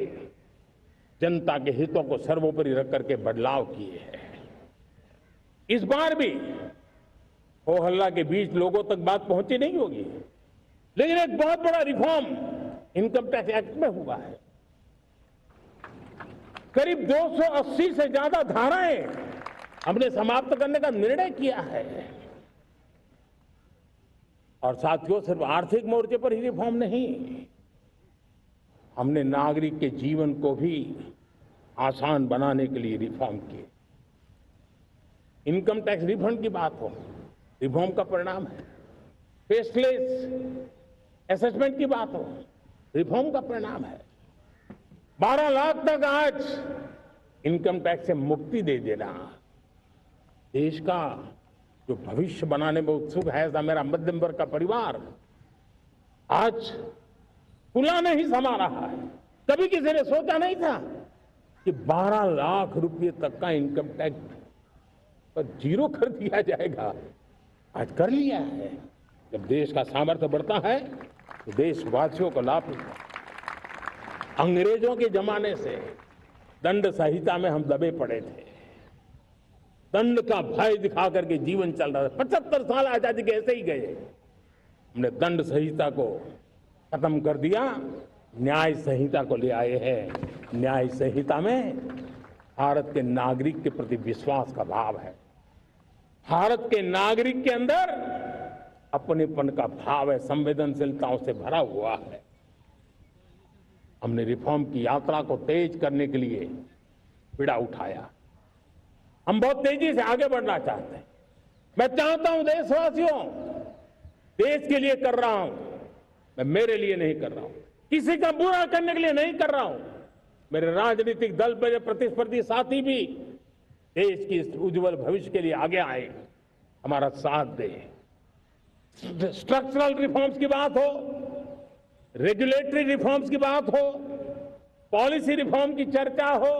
जनता के हितों को सर्वोपरि रख करके बदलाव किए हैं। इस बार भी हो हल्ला के बीच लोगों तक बात पहुंची नहीं होगी, लेकिन एक बहुत बड़ा रिफॉर्म इनकम टैक्स एक्ट में हुआ है। करीब 280 से ज्यादा धाराएं हमने समाप्त करने का निर्णय किया है। और साथियों, सिर्फ आर्थिक मोर्चे पर ही रिफॉर्म नहीं, हमने नागरिक के जीवन को भी आसान बनाने के लिए रिफॉर्म किए। इनकम टैक्स रिफंड की बात हो, रिफॉर्म का परिणाम है। फेसलेस असेसमेंट की बात हो, रिफॉर्म का परिणाम है। 12 लाख तक आज इनकम टैक्स से मुक्ति दे देना, देश का जो भविष्य बनाने में उत्सुक है ऐसा मेरा मध्यम वर्ग का परिवार आज खुला नहीं समा रहा है। कभी किसी ने सोचा नहीं था कि 12 लाख रुपए तक का इनकम टैक्स पर जीरो कर दिया जाएगा। आज कर लिया है। जब देश का सामर्थ्य बढ़ता है तो देशवासियों को लाभ मिलता है। अंग्रेजों के जमाने से दंड संहिता में हम दबे पड़े थे। दंड का भय दिखा करके जीवन चल रहा था। 75 साल आजादी के ऐसे ही गए। हमने दंड संहिता को खत्म कर दिया, न्याय संहिता को ले आए हैं। न्याय संहिता में भारत के नागरिक के प्रति विश्वास का भाव है। भारत के नागरिक के अंदर अपनेपन का भाव है, संवेदनशीलताओं से भरा हुआ है। हमने रिफॉर्म की यात्रा को तेज करने के लिए बीड़ा उठाया। हम बहुत तेजी से आगे बढ़ना चाहते हैं। मैं चाहता हूं देशवासियों, देश के लिए कर रहा हूं, मैं मेरे लिए नहीं कर रहा हूं, किसी का बुरा करने के लिए नहीं कर रहा हूं। मेरे राजनीतिक दल, मेरे प्रतिस्पर्धी साथी भी देश की इस उज्जवल भविष्य के लिए आगे आए, हमारा साथ दे। स्ट्रक्चरल रिफॉर्म्स की बात हो, रेगुलेटरी रिफॉर्म्स की बात हो, पॉलिसी रिफॉर्म की चर्चा हो,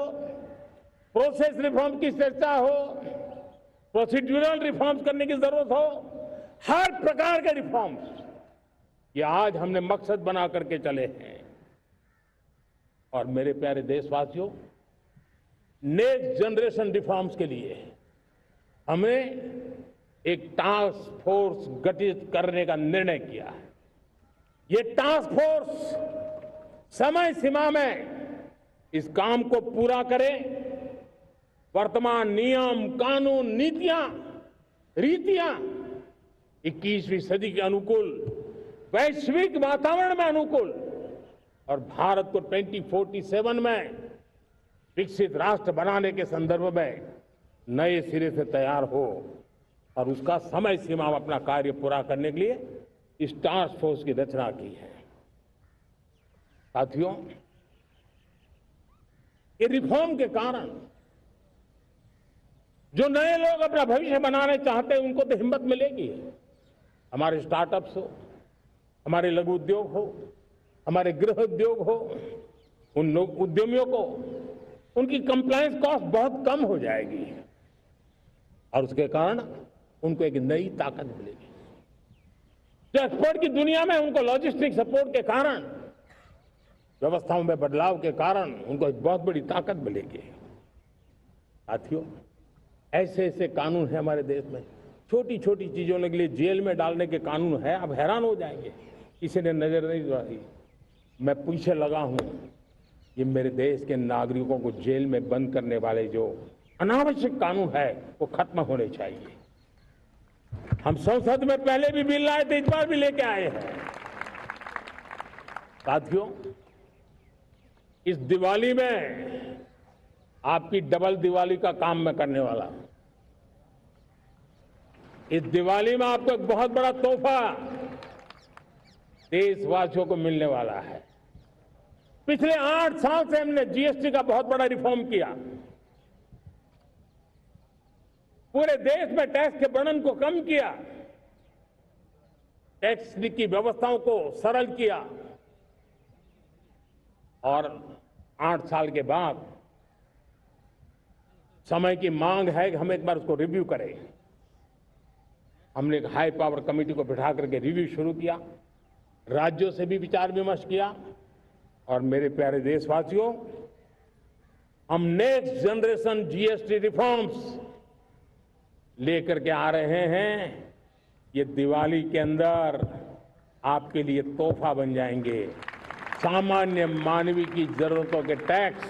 प्रोसेस रिफॉर्म की चर्चा हो, प्रोसीड्यूरल रिफॉर्म्स करने की जरूरत हो, हर प्रकार के रिफॉर्म्स ये आज हमने मकसद बना करके चले हैं। और मेरे प्यारे देशवासियों, नेक्स्ट जनरेशन रिफॉर्म्स के लिए हमें एक टास्क फोर्स गठित करने का निर्णय किया है। ये टास्क फोर्स समय सीमा में इस काम को पूरा करे। वर्तमान नियम, कानून, नीतियां, रीतियां 21वीं सदी के अनुकूल, वैश्विक वातावरण में अनुकूल और भारत को 2047 में विकसित राष्ट्र बनाने के संदर्भ में नए सिरे से तैयार हो और उसका समय सीमा में अपना कार्य पूरा करने के लिए इस टास्क फोर्स की रचना की है। साथियों, ये रिफॉर्म के कारण जो नए लोग अपना भविष्य बनाने चाहते हैं उनको तो हिम्मत मिलेगी। हमारे स्टार्टअप्स हो, हमारे लघु उद्योग हो, हमारे गृह उद्योग हो, उन लोग उद्यमियों को उनकी कंप्लायंस कॉस्ट बहुत कम हो जाएगी और उसके कारण उनको एक नई ताकत मिलेगी। जो एक्सपोर्ट की दुनिया में उनको लॉजिस्टिक सपोर्ट के कारण, व्यवस्थाओं में बदलाव के कारण उनको एक बहुत बड़ी ताकत मिलेगी। साथियों, ऐसे ऐसे कानून है हमारे देश में, छोटी छोटी चीजों के लिए जेल में डालने के कानून है। आप हैरान हो जाएंगे, किसी ने नजर नहीं डाली। मैं पीछे लगा हूं, ये मेरे देश के नागरिकों को जेल में बंद करने वाले जो अनावश्यक कानून है वो खत्म होने चाहिए। हम संसद में पहले भी बिल लाए थे, इस बार भी लेके आए हैं। साथियों, इस दिवाली में आपकी डबल दिवाली का काम मैं करने वाला हूं। इस दिवाली में आपको एक बहुत बड़ा तोहफा देशवासियों को मिलने वाला है। पिछले 8 साल से हमने जीएसटी का बहुत बड़ा रिफॉर्म किया। पूरे देश में टैक्स के बर्डन को कम किया, टैक्स की व्यवस्थाओं को सरल किया और 8 साल के बाद समय की मांग है कि हम एक बार उसको रिव्यू करें। हमने एक हाई पावर कमेटी को बिठा करके रिव्यू शुरू किया, राज्यों से भी विचार विमर्श किया और मेरे प्यारे देशवासियों, हम नेक्स्ट जनरेशन जीएसटी रिफॉर्म्स लेकर के आ रहे हैं। ये दिवाली के अंदर आपके लिए तोहफा बन जाएंगे। सामान्य मानवीय की जरूरतों के टैक्स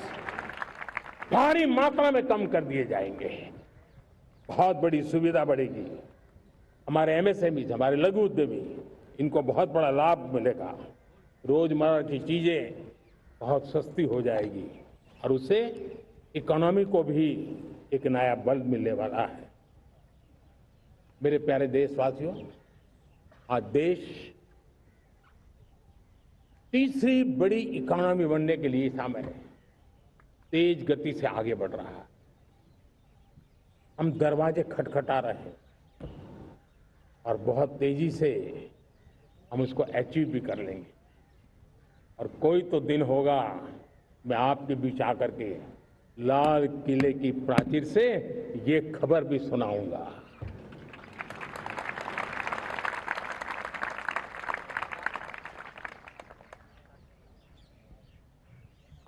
भारी मात्रा में कम कर दिए जाएंगे। बहुत बड़ी सुविधा बढ़ेगी। हमारे एमएसएमई, हमारे लघु उद्यमी, इनको बहुत बड़ा लाभ मिलेगा। रोजमर्रा की चीजें बहुत सस्ती हो जाएगी और उससे इकोनॉमी को भी एक नया बल मिलने वाला है। मेरे प्यारे देशवासियों, आज देश तीसरी बड़ी इकोनॉमी बनने के लिए समय तेज गति से आगे बढ़ रहा है। हम दरवाजे खटखटा रहे हैं और बहुत तेजी से हम उसको अचीव भी कर लेंगे। और कोई तो दिन होगा मैं आपके बीच आकर के लाल किले की प्राचीर से ये खबर भी सुनाऊंगा।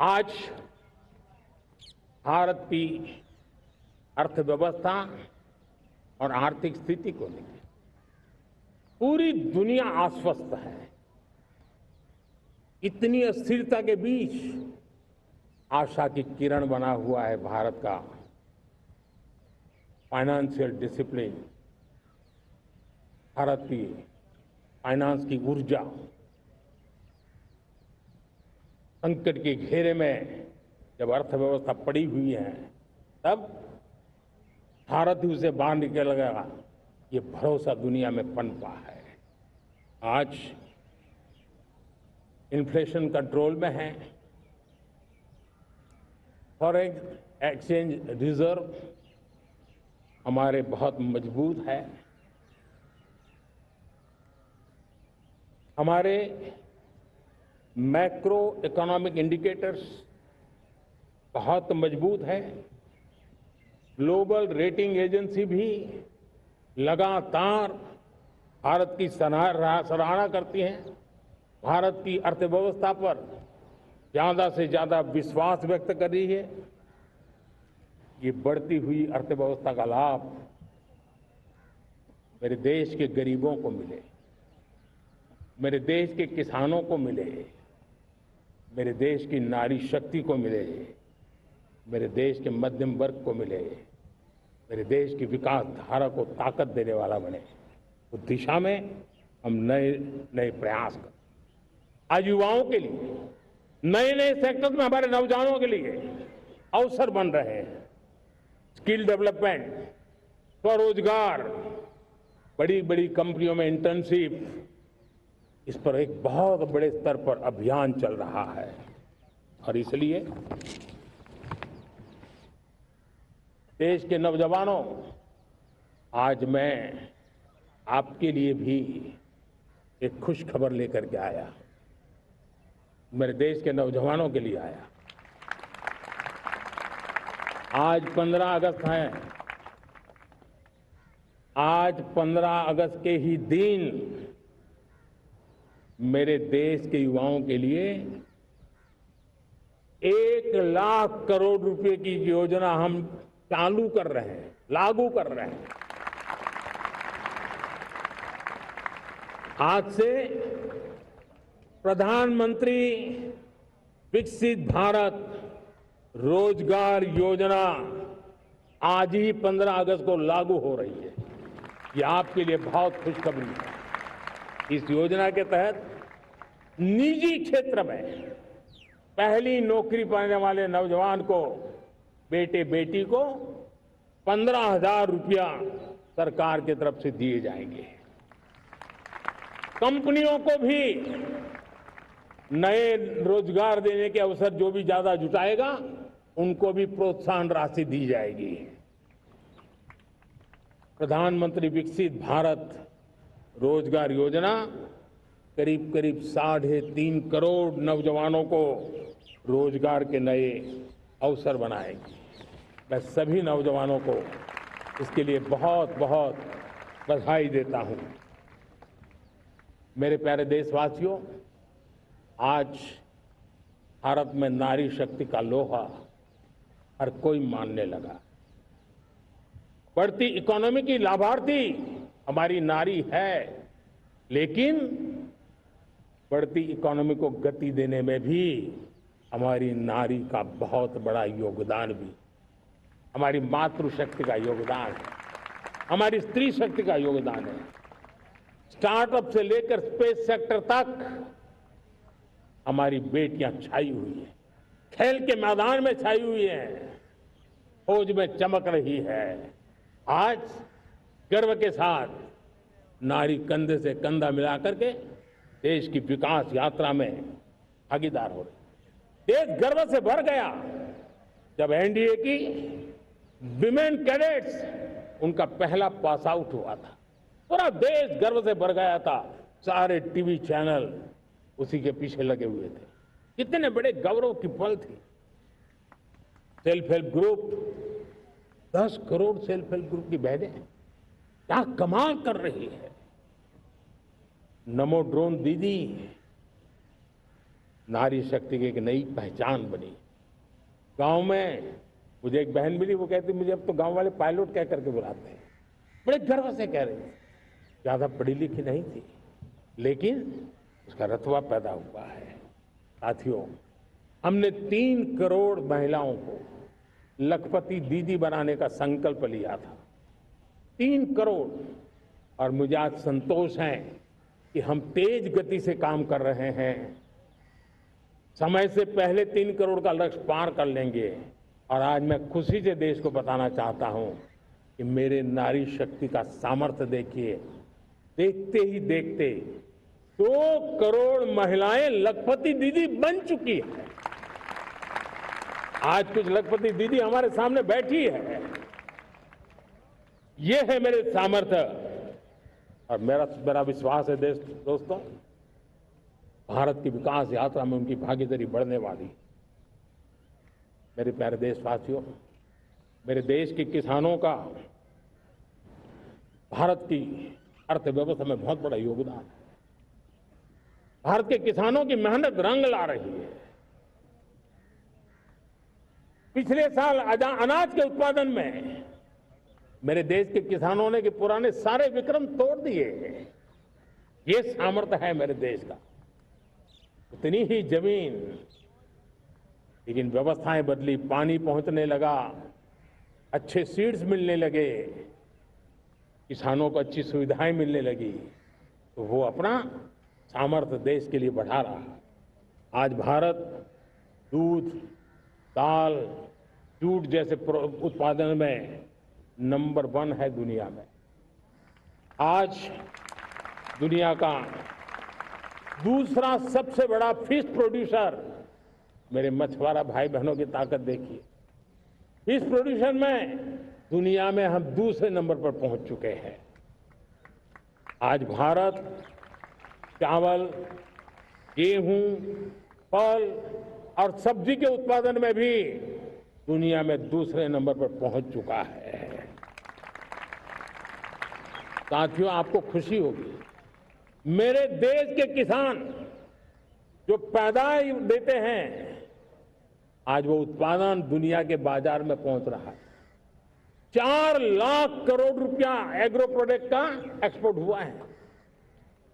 आज भारत की अर्थव्यवस्था और आर्थिक स्थिति को लेकर पूरी दुनिया आश्वस्त है। इतनी अस्थिरता के बीच आशा की किरण बना हुआ है भारत का फाइनेंशियल डिसिप्लिन, भारत की फाइनेंस की ऊर्जा। संकट के घेरे में जब अर्थव्यवस्था पड़ी हुई है तब भारत ही उसे बाहर निकलेगा, ये भरोसा दुनिया में पनपा है। आज इन्फ्लेशन कंट्रोल में है, फॉरेन एक्सचेंज रिजर्व हमारे बहुत मजबूत है, हमारे मैक्रो इकोनॉमिक इंडिकेटर्स बहुत मजबूत है। ग्लोबल रेटिंग एजेंसी भी लगातार भारत की सराहना करती हैं, भारत की अर्थव्यवस्था पर ज्यादा से ज्यादा विश्वास व्यक्त कर रही है। ये बढ़ती हुई अर्थव्यवस्था का लाभ मेरे देश के गरीबों को मिले, मेरे देश के किसानों को मिले, मेरे देश की नारी शक्ति को मिले, मेरे देश के मध्यम वर्ग को मिले, मेरे देश की विकास धारा को ताकत देने वाला बने। उस दिशा में हम नए नए प्रयास करें। आज युवाओं के लिए नए नए सेक्टर में हमारे नौजवानों के लिए अवसर बन रहे हैं। स्किल डेवलपमेंट, स्वरोजगार, बड़ी बड़ी कंपनियों में इंटर्नशिप, इस पर एक बहुत बड़े स्तर पर अभियान चल रहा है। और इसलिए देश के नौजवानों, आज मैं आपके लिए भी एक खुश खबर लेकर के आया। मेरे देश के नौजवानों के लिए आया। आज 15 अगस्त है। आज 15 अगस्त के ही दिन मेरे देश के युवाओं के लिए 1 लाख करोड़ रुपए की योजना हम चालू कर रहे हैं, लागू कर रहे हैं। आज से प्रधानमंत्री विकसित भारत रोजगार योजना आज ही 15 अगस्त को लागू हो रही है। ये आपके लिए बहुत खुशखबरी है। इस योजना के तहत निजी क्षेत्र में पहली नौकरी पाने वाले नौजवान को, बेटे बेटी को 15,000 रुपया सरकार की तरफ से दिए जाएंगे। कंपनियों को भी नए रोजगार देने के अवसर जो भी ज्यादा जुटाएगा उनको भी प्रोत्साहन राशि दी जाएगी। प्रधानमंत्री विकसित भारत रोजगार योजना करीब करीब 3.5 करोड़ नौजवानों को रोजगार के नए अवसर बनाएगी। मैं सभी नौजवानों को इसके लिए बहुत बहुत बधाई देता हूं। मेरे प्यारे देशवासियों, आज भारत में नारी शक्ति का लोहा हर कोई मानने लगा। बढ़ती इकोनॉमी की लाभार्थी हमारी नारी है, लेकिन बढ़ती इकोनॉमी को गति देने में भी हमारी नारी का बहुत बड़ा योगदान भी, हमारी मातृशक्ति का योगदान है, हमारी स्त्री शक्ति का योगदान है। स्टार्टअप से लेकर स्पेस सेक्टर तक हमारी बेटियां छाई हुई हैं, खेल के मैदान में छाई हुई हैं, फौज में चमक रही है। आज गर्व के साथ नारी कंधे से कंधा मिलाकर के देश की विकास यात्रा में भागीदार हो रही। देश गर्व से भर गया जब एनडीए की विमेन कैडेट्स उनका पहला पास आउट हुआ था। पूरा देश गर्व से भर गया था। सारे टीवी चैनल उसी के पीछे लगे हुए थे। कितने बड़े गौरव की पल थी। Self help group, 10 crore self help group की बहनें क्या कमाल कर रही है। नमो ड्रोन दीदी नारी शक्ति की एक नई पहचान बनी। गांव में मुझे एक बहन मिली, वो कहती मुझे अब तो गांव वाले पायलट कह करके बुलाते हैं। बड़े गर्व से कह रहे हैं। ज्यादा पढ़ी लिखी नहीं थी लेकिन उसका रतबा पैदा हुआ है। साथियों, हमने 3 करोड़ महिलाओं को लखपति दीदी बनाने का संकल्प लिया था। 3 करोड़। और मुझे आज संतोष है कि हम तेज गति से काम कर रहे हैं। समय से पहले 3 करोड़ का लक्ष्य पार कर लेंगे। और आज मैं खुशी से देश को बताना चाहता हूं कि मेरे नारी शक्ति का सामर्थ्य देखिए। देखते ही देखते 2 करोड़ महिलाएं लखपति दीदी बन चुकी है। आज कुछ लखपति दीदी हमारे सामने बैठी है। ये है मेरे सामर्थ्य। और मेरा विश्वास है दोस्तों, भारत की विकास यात्रा में उनकी भागीदारी बढ़ने वाली है। मेरे प्यारे देशवासियों, मेरे देश के किसानों का भारत की अर्थव्यवस्था में बहुत बड़ा योगदान है। भारत के किसानों की मेहनत रंग ला रही है। पिछले साल अनाज के उत्पादन में मेरे देश के किसानों ने के पुराने सारे विक्रम तोड़ दिए। ये सामर्थ्य है मेरे देश का। उतनी ही जमीन, लेकिन व्यवस्थाएं बदली, पानी पहुंचने लगा, अच्छे सीड्स मिलने लगे, किसानों को अच्छी सुविधाएं मिलने लगी, तो वो अपना सामर्थ्य देश के लिए बढ़ा रहा है। आज भारत दूध, दाल, जूट जैसे उत्पादन में नंबर 1 है दुनिया में। आज दुनिया का दूसरा सबसे बड़ा फिश प्रोड्यूसर। मेरे मछुआरा भाई बहनों की ताकत देखिए। फिश प्रोड्यूसर में दुनिया में हम दूसरे नंबर पर पहुंच चुके हैं। आज भारत चावल, गेहूं, फल और सब्जी के उत्पादन में भी दुनिया में दूसरे नंबर पर पहुंच चुका है। साथियों, आपको खुशी होगी, मेरे देश के किसान जो पैदावार देते हैं, आज वो उत्पादन दुनिया के बाजार में पहुंच रहा है। 4 लाख करोड़ रुपया एग्रो प्रोडक्ट का एक्सपोर्ट हुआ है।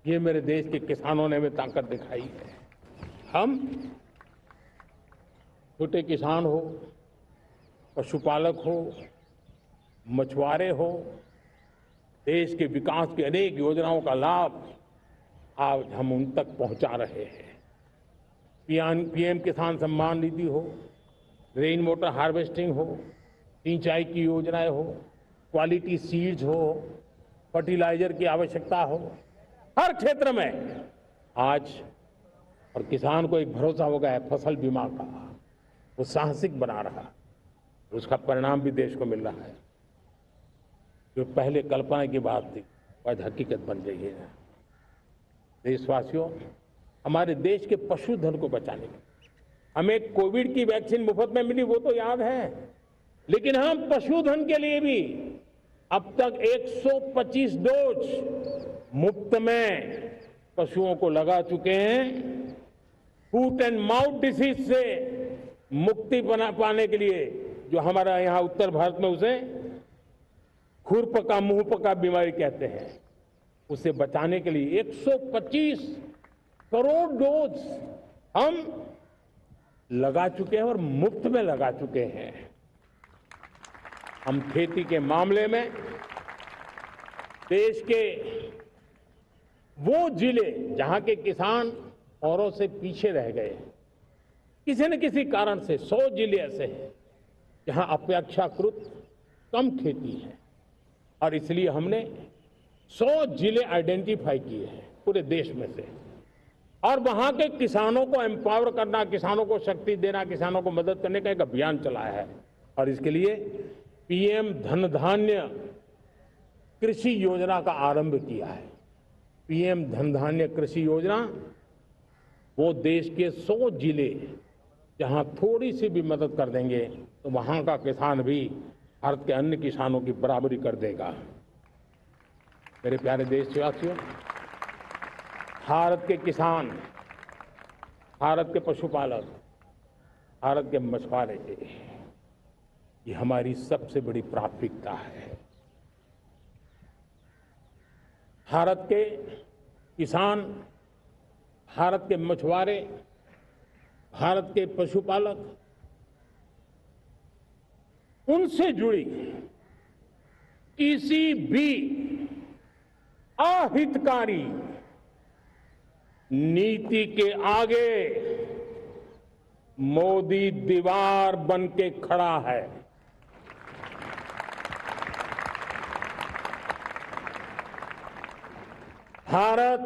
ये मेरे देश के किसानों ने हमें ताकत दिखाई है। हम छोटे किसान हो, पशुपालक हो, मछुआरे हो, देश के विकास की अनेक योजनाओं का लाभ आज हम उन तक पहुंचा रहे हैं। पीएम किसान सम्मान निधि हो, रेन वाटर हार्वेस्टिंग हो, सिंचाई की योजनाएं हो, क्वालिटी सीड्स हो, फर्टिलाइजर की आवश्यकता हो, हर क्षेत्र में आज और किसान को एक भरोसा हो गया है फसल बीमा का। वो साहसिक बना रहा, उसका परिणाम भी देश को मिल रहा है। जो पहले कल्पना की बात थी आज हकीकत बन गई है। देशवासियों, हमारे देश के पशुधन को बचाने के हमें कोविड की वैक्सीन मुफ्त में मिली, वो तो याद है, लेकिन हम पशुधन के लिए भी अब तक 125 डोज मुफ्त में पशुओं को लगा चुके हैं। फूट एंड माउथ डिसीज से मुक्ति पाने के लिए, जो हमारा यहाँ उत्तर भारत में उसे खुरपका मुंहपका बीमारी कहते हैं, उसे बचाने के लिए 125 करोड़ डोज हम लगा चुके हैं और मुफ्त में लगा चुके हैं। हम खेती के मामले में देश के वो जिले जहां के किसान औरों से पीछे रह गए। किसी न किसी कारण से 100 जिले ऐसे हैं जहां अपेक्षाकृत कम खेती है और इसलिए हमने 100 जिले आइडेंटिफाई किए हैं पूरे देश में से और वहां के किसानों को एम्पावर करना, किसानों को शक्ति देना, किसानों को मदद करने का एक अभियान चलाया है और इसके लिए पीएम धन धान्य कृषि योजना का आरंभ किया है। पीएम धन धान्य कृषि योजना वो देश के 100 जिले जहां थोड़ी सी भी मदद कर देंगे तो वहां का किसान भी भारत के अन्य किसानों की बराबरी कर देगा। मेरे प्यारे देशवासियों, भारत के किसान, भारत के पशुपालक, भारत के मछुआरे, ये हमारी सबसे बड़ी प्राथमिकता है। भारत के किसान, भारत के मछुआरे, भारत के पशुपालक, उनसे जुड़ी किसी भी अहितकारी नीति के आगे मोदी दीवार बन के खड़ा है। भारत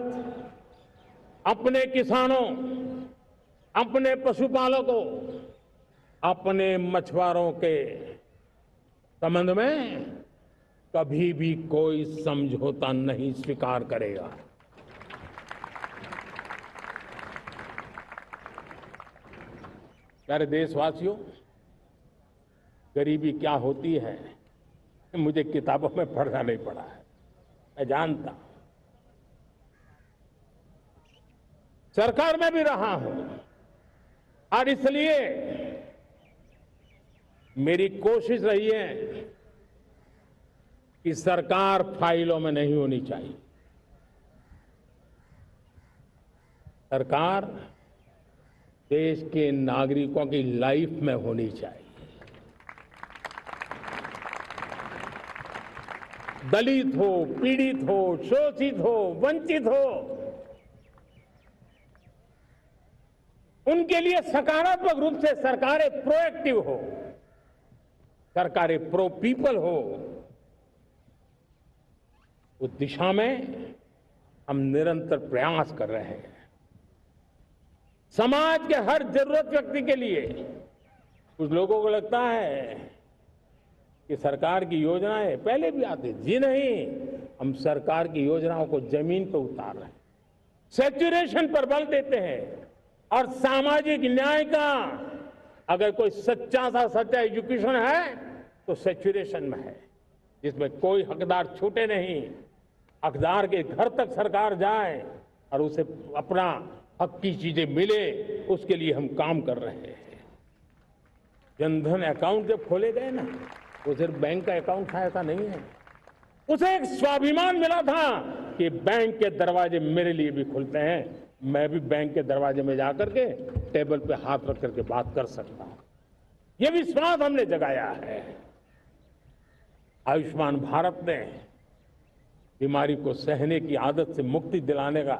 अपने किसानों, अपने पशुपालकों, अपने मछुआरों के संबंध में कभी भी कोई समझौता नहीं स्वीकार करेगा। प्यारे देशवासियों, गरीबी क्या होती है मुझे किताबों में पढ़ना नहीं पड़ा है, मैं जानता हूं। सरकार में भी रहा हूं और इसलिए मेरी कोशिश रही है कि सरकार फाइलों में नहीं होनी चाहिए। सरकार देश के नागरिकों की लाइफ में होनी चाहिए। दलित हो, पीड़ित हो, शोषित हो, वंचित हो, उनके लिए सकारात्मक रूप से सरकारें प्रोएक्टिव हो, सरकारें प्रो पीपल हो। उस दिशा में हम निरंतर प्रयास कर रहे हैं। समाज के हर जरूरत व्यक्ति के लिए। कुछ लोगों को लगता है कि सरकार की योजनाएं पहले भी आती, जी नहीं, हम सरकार की योजनाओं को जमीन पर उतार रहे हैं, सैचुरेशन पर बल देते हैं और सामाजिक न्याय का अगर कोई सच्चा एजुकेशन है तो सैचुरेशन में है, जिसमें कोई हकदार छूटे नहीं, हकदार के घर तक सरकार जाए और उसे अपना हक की चीजें मिले, उसके लिए हम काम कर रहे हैं। जनधन अकाउंट जब खोले गए ना, वो सिर्फ बैंक का अकाउंट था ऐसा नहीं है, उसे एक स्वाभिमान मिला था कि बैंक के दरवाजे मेरे लिए भी खुलते हैं, मैं भी बैंक के दरवाजे में जाकर के टेबल पे हाथ रख करके बात कर सकता हूं। ये विश्वास हमने जगाया है। आयुष्मान भारत ने बीमारी को सहने की आदत से मुक्ति दिलाने का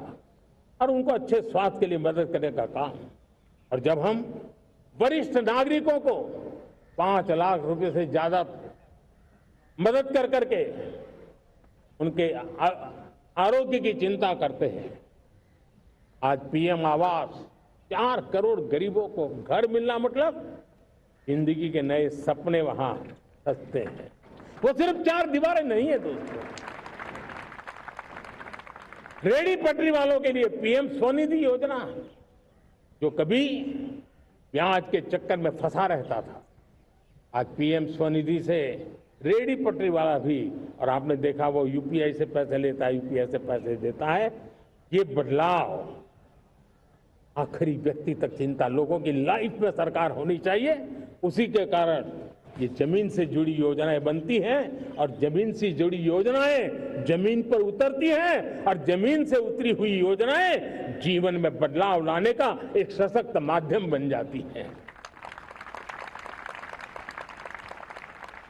और उनको अच्छे स्वास्थ्य के लिए मदद करने का काम, और जब हम वरिष्ठ नागरिकों को 5 लाख रुपए से ज्यादा मदद कर करके उनके आरोग्य की चिंता करते हैं। आज पीएम आवास, 4 करोड़ गरीबों को घर मिलना मतलब जिंदगी के नए सपने वहां सजते हैं। वो सिर्फ 4 दीवारें नहीं है दोस्तों। रेहड़ी पटरी वालों के लिए पीएम स्वनिधि योजना, जो कभी ब्याज के चक्कर में फंसा रहता था, आज पीएम स्वनिधि से रेहड़ी पटरी वाला भी, और आपने देखा वो यूपीआई से पैसे लेता है, यूपीआई से पैसे देता है। ये बदलाव आखिरी व्यक्ति तक चिंता लोगों की लाइफ में सरकार होनी चाहिए। उसी के कारण ये जमीन से जुड़ी योजनाएं बनती हैं और जमीन से जुड़ी योजनाएं जमीन पर उतरती हैं और जमीन से उतरी हुई योजनाएं जीवन में बदलाव लाने का एक सशक्त माध्यम बन जाती हैं।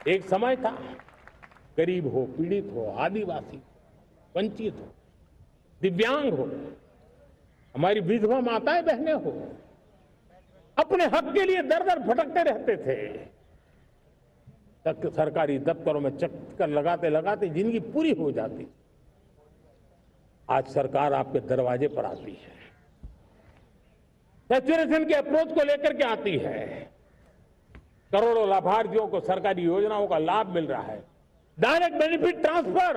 एक समय था, गरीब हो, पीड़ित हो, आदिवासी, वंचित हो, दिव्यांग हो, हमारी विधवा माताएं बहनें हो, अपने हक के लिए दर दर भटकते रहते थे। तक सरकारी दफ्तरों में चक्कर लगाते लगाते जिंदगी पूरी हो जाती। आज सरकार आपके दरवाजे पर आती है, सैचुरेशन के अप्रोच को लेकर के आती है। करोड़ों लाभार्थियों को सरकारी योजनाओं का लाभ मिल रहा है। डायरेक्ट बेनिफिट ट्रांसफर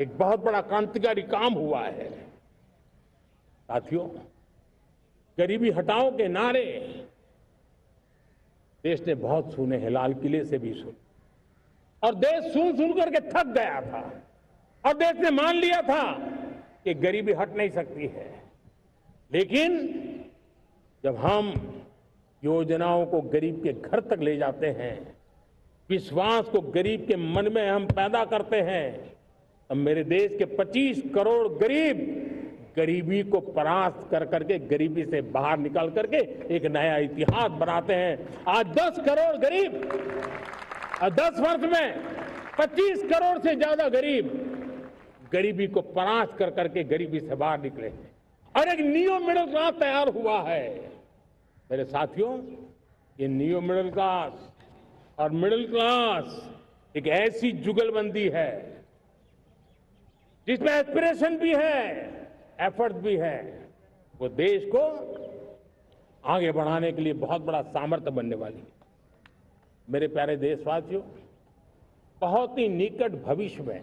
एक बहुत बड़ा क्रांतिकारी काम हुआ है। साथियों, गरीबी हटाओ के नारे देश ने बहुत सुने हैं, लाल किले से भी सुने, और देश सुन सुन करके थक गया था और देश ने मान लिया था कि गरीबी हट नहीं सकती है। लेकिन जब हम योजनाओं को गरीब के घर तक ले जाते हैं, विश्वास को गरीब के मन में हम पैदा करते हैं, अब मेरे देश के 25 करोड़ गरीब गरीबी को परास्त कर करके, गरीबी से बाहर निकल करके एक नया इतिहास बनाते हैं। आज 10 करोड़ गरीब और 10 वर्ष में 25 करोड़ से ज्यादा गरीब गरीबी को परास्त कर करके गरीबी से बाहर निकले हैं और एक न्यू मिडिल क्लास तैयार हुआ है। मेरे साथियों, ये न्यू मिडिल क्लास और मिडिल क्लास एक ऐसी जुगलबंदी है जिसमें एस्पिरेशन भी है, एफर्ट भी है। वो देश को आगे बढ़ाने के लिए बहुत बड़ा सामर्थ्य बनने वाली है। मेरे प्यारे देशवासियों, बहुत ही निकट भविष्य में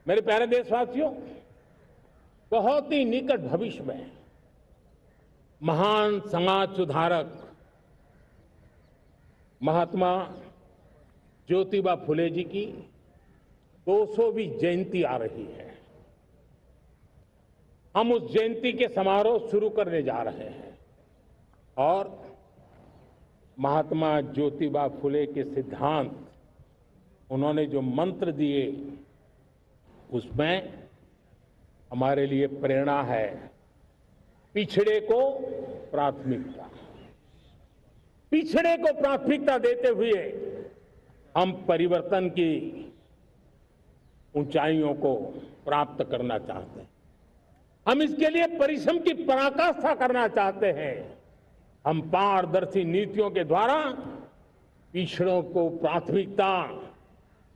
मेरे प्यारे देशवासियों, बहुत ही निकट भविष्य में महान समाज सुधारक महात्मा ज्योतिबा फुले जी की 200वीं जयंती आ रही है। हम उस जयंती के समारोह शुरू करने जा रहे हैं और महात्मा ज्योतिबा फुले के सिद्धांत, उन्होंने जो मंत्र दिए, उसमें हमारे लिए प्रेरणा है। पिछड़े को प्राथमिकता, पिछड़े को प्राथमिकता देते हुए हम परिवर्तन की ऊंचाइयों को प्राप्त करना चाहते हैं। हम इसके लिए परिश्रम की पराकाष्ठा करना चाहते हैं। हम पारदर्शी नीतियों के द्वारा पिछड़ों को प्राथमिकता,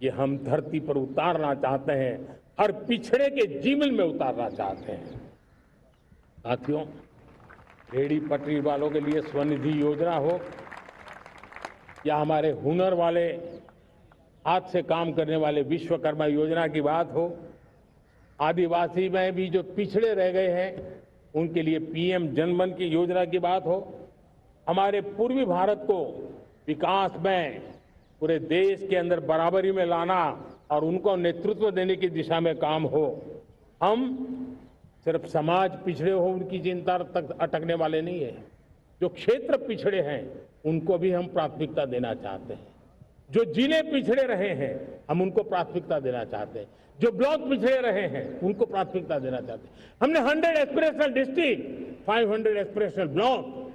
ये हम धरती पर उतारना चाहते हैं, हर पिछड़े के जीवन में उतारना चाहते हैं। साथियों, रेहड़ी पटरी वालों के लिए स्वनिधि योजना हो या हमारे हुनर वाले, हाथ से काम करने वाले विश्वकर्मा योजना की बात हो, आदिवासी में भी जो पिछड़े रह गए हैं उनके लिए पीएम जनधन की योजना की बात हो, हमारे पूर्वी भारत को विकास में पूरे देश के अंदर बराबरी में लाना और उनको नेतृत्व देने की दिशा में काम हो, हम सिर्फ समाज पिछड़े हो उनकी चिंता तक अटकने वाले नहीं है। जो क्षेत्र पिछड़े हैं उनको भी हम प्राथमिकता देना चाहते हैं। जो जिले पिछड़े रहे हैं हम उनको प्राथमिकता देना चाहते हैं। जो ब्लॉक पिछड़े रहे हैं उनको प्राथमिकता देना चाहते हैं। हमने 100 एस्पिरेशनल डिस्ट्रिक्ट, 500 एस्पिरेशनल ब्लॉक,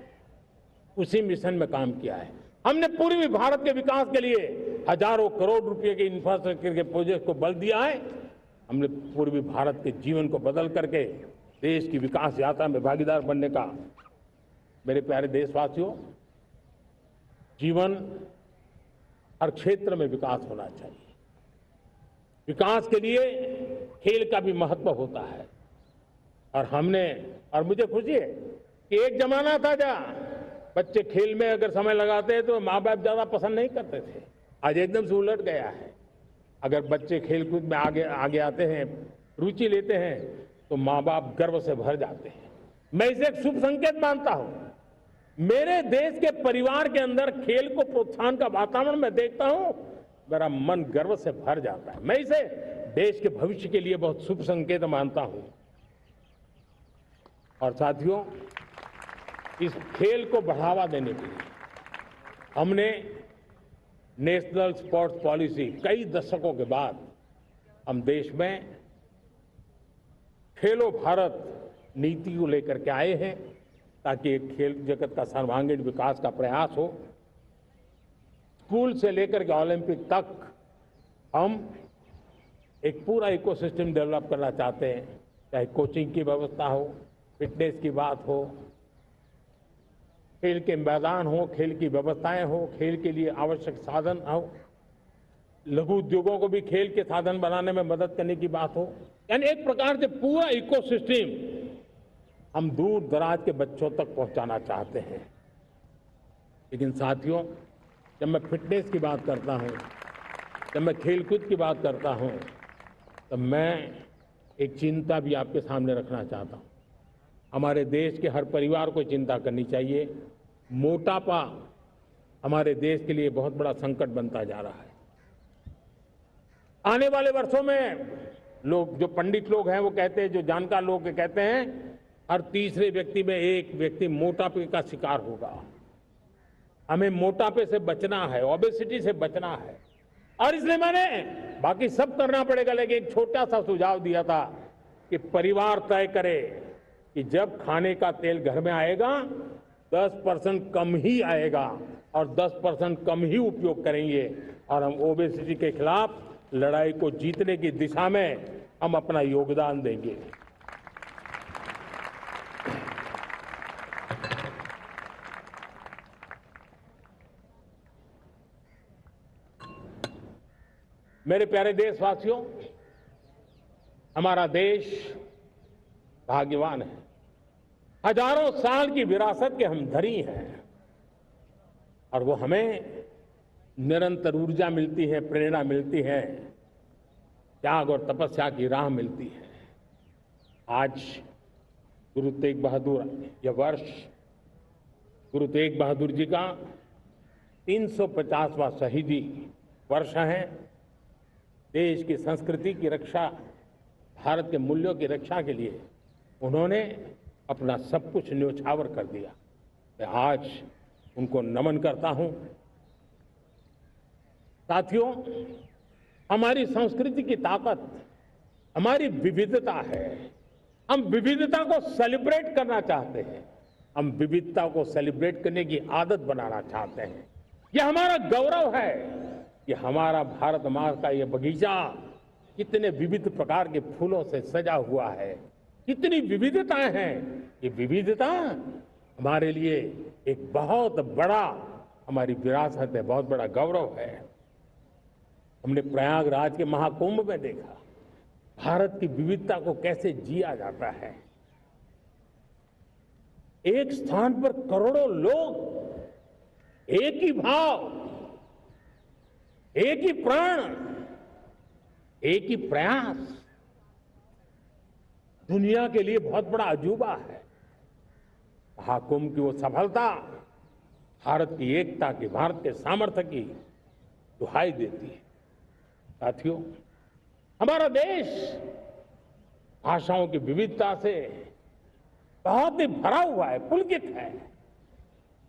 उसी मिशन में काम किया है। हमने पूर्वी भारत के विकास के लिए हजारों करोड़ रुपए के इंफ्रास्ट्रक्चर के प्रोजेक्ट को बल दिया है। हमने पूर्वी भारत के जीवन को बदल करके देश की विकास यात्रा में भागीदार बनने का। मेरे प्यारे देशवासियों, जीवन हर क्षेत्र में विकास होना चाहिए। विकास के लिए खेल का भी महत्व होता है और मुझे खुशी है कि एक जमाना था जहाँ बच्चे खेल में अगर समय लगाते हैं तो माँ बाप ज्यादा पसंद नहीं करते थे। आज एकदम से उलट गया है। अगर बच्चे खेलकूद में आगे आते हैं, रुचि लेते हैं, तो माँ बाप गर्व से भर जाते हैं। मैं इसे एक शुभ संकेत मानता हूं। मेरे देश के परिवार के अंदर खेल को प्रोत्साहन का वातावरण मैं देखता हूं, मेरा मन गर्व से भर जाता है। मैं इसे देश के भविष्य के लिए बहुत शुभ संकेत मानता हूं। और साथियों, इस खेल को बढ़ावा देने के लिए हमने नेशनल स्पोर्ट्स पॉलिसी, कई दशकों के बाद हम देश में खेलो भारत नीति को लेकर के आए हैं ताकि खेल जगत का सर्वांगीण विकास का प्रयास हो। स्कूल से लेकर के ओलंपिक तक हम एक पूरा इकोसिस्टम डेवलप करना चाहते हैं, चाहे कोचिंग की व्यवस्था हो, फिटनेस की बात हो, खेल के मैदान हो, खेल की व्यवस्थाएं हो, खेल के लिए आवश्यक साधन हो, लघु उद्योगों को भी खेल के साधन बनाने में मदद करने की बात हो, यानी एक प्रकार से पूरा इकोसिस्टम हम दूर दराज के बच्चों तक पहुंचाना चाहते हैं। लेकिन साथियों, जब मैं फिटनेस की बात करता हूं, जब मैं खेलकूद की बात करता हूं, तब मैं एक चिंता भी आपके सामने रखना चाहता हूं। हमारे देश के हर परिवार को चिंता करनी चाहिए। मोटापा हमारे देश के लिए बहुत बड़ा संकट बनता जा रहा है। आने वाले वर्षों में लोग, जो पंडित लोग हैं वो कहते हैं, जो जानकार लोग कहते हैं, हर तीसरे व्यक्ति में एक व्यक्ति मोटापे का शिकार होगा। हमें मोटापे से बचना है, ओबेसिटी से बचना है, और इसलिए मैंने बाकी सब करना पड़ेगा, लेकिन एक छोटा सा सुझाव दिया था कि परिवार तय करे कि जब खाने का तेल घर में आएगा 10% कम ही आएगा और 10% कम ही उपयोग करेंगे, और हम ओबेसिटी के खिलाफ लड़ाई को जीतने की दिशा में हम अपना योगदान देंगे। मेरे प्यारे देशवासियों, हमारा देश भाग्यवान है। हजारों साल की विरासत के हम धनी हैं, और वो हमें निरंतर ऊर्जा मिलती है, प्रेरणा मिलती है, त्याग और तपस्या की राह मिलती है। आज गुरु तेग बहादुर, यह वर्ष गुरु तेग बहादुर जी का 350वां शहीदी वर्ष है। देश की संस्कृति की रक्षा, भारत के मूल्यों की रक्षा के लिए उन्होंने अपना सब कुछ न्योछावर कर दिया। मैं आज उनको नमन करता हूं। साथियों, हमारी संस्कृति की ताकत हमारी विविधता है। हम विविधता को सेलिब्रेट करना चाहते हैं, हम विविधता को सेलिब्रेट करने की आदत बनाना चाहते हैं। यह हमारा गौरव है कि हमारा भारत माँ का ये बगीचा कितने विविध प्रकार के फूलों से सजा हुआ है, कितनी विविधताएं हैं। ये विविधता हमारे लिए एक बहुत बड़ा, हमारी विरासत है, बहुत बड़ा गौरव है। हमने प्रयागराज के महाकुंभ में देखा भारत की विविधता को कैसे जिया जाता है। एक स्थान पर करोड़ों लोग, एक ही भाव, एक ही प्राण, एक ही प्रयास, दुनिया के लिए बहुत बड़ा अजूबा है। महाकुंभ की वो सफलता भारत की एकता की, भारत के सामर्थ्य की दुहाई देती है। साथियों, हमारा देश भाषाओं की विविधता से बहुत ही भरा हुआ है, पुलकित है,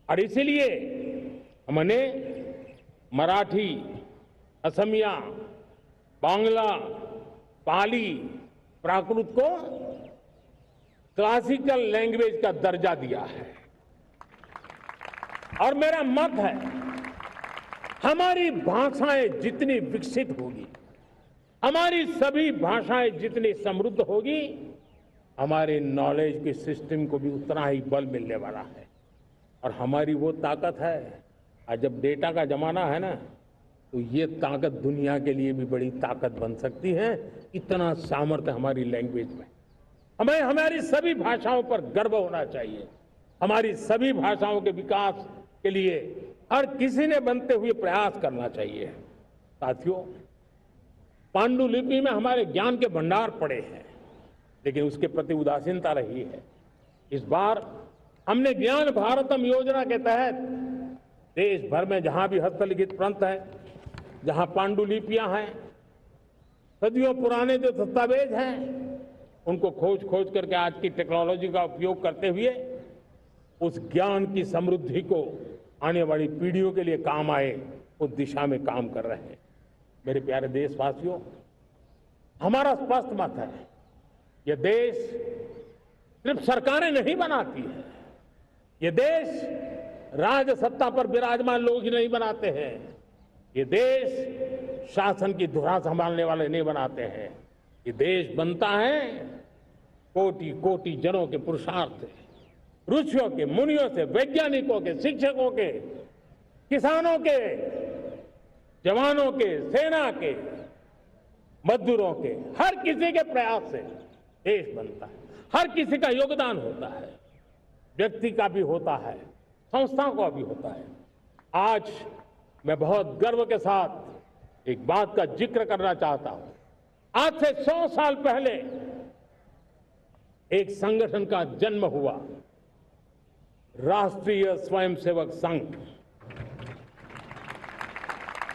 और इसीलिए हमने मराठी, असमिया, बांग्ला, पाली, प्राकृत को क्लासिकल लैंग्वेज का दर्जा दिया है। और मेरा मत है, हमारी भाषाएं जितनी विकसित होगी, हमारी सभी भाषाएं जितनी समृद्ध होगी, हमारे नॉलेज के सिस्टम को भी उतना ही बल मिलने वाला है। और हमारी वो ताकत है, आज जब डेटा का जमाना है ना, तो ये ताकत दुनिया के लिए भी बड़ी ताकत बन सकती है। इतना सामर्थ्य हमारी लैंग्वेज में। हमें हमारी सभी भाषाओं पर गर्व होना चाहिए। हमारी सभी भाषाओं के विकास के लिए हर किसी ने बनते हुए प्रयास करना चाहिए। साथियों, पांडुलिपि में हमारे ज्ञान के भंडार पड़े हैं, लेकिन उसके प्रति उदासीनता रही है। इस बार हमने ज्ञान भारतम योजना के तहत देश भर में जहां भी हस्तलिखित ग्रंथ है, जहां पांडुलिपियां हैं, सदियों पुराने जो दस्तावेज हैं, उनको खोज खोज करके आज की टेक्नोलॉजी का उपयोग करते हुए उस ज्ञान की समृद्धि को आने वाली पीढ़ियों के लिए काम आए, उस दिशा में काम कर रहे हैं। मेरे प्यारे देशवासियों, हमारा स्पष्ट मत है, यह देश सिर्फ सरकारें नहीं बनाती है, यह देश राजसत्ता पर विराजमान लोग ही नहीं बनाते हैं, ये देश शासन की धुरा संभालने वाले नहीं बनाते हैं। ये देश बनता है कोटि कोटि जनों के पुरुषार्थ से, ऋषियों के, मुनियों से, वैज्ञानिकों के, शिक्षकों के, किसानों के, जवानों के, सेना के, मजदूरों के, हर किसी के प्रयास से देश बनता है। हर किसी का योगदान होता है, व्यक्ति का भी होता है, संस्थाओं का भी होता है। आज मैं बहुत गर्व के साथ एक बात का जिक्र करना चाहता हूं। आज से 100 साल पहले एक संगठन का जन्म हुआ, राष्ट्रीय स्वयंसेवक संघ।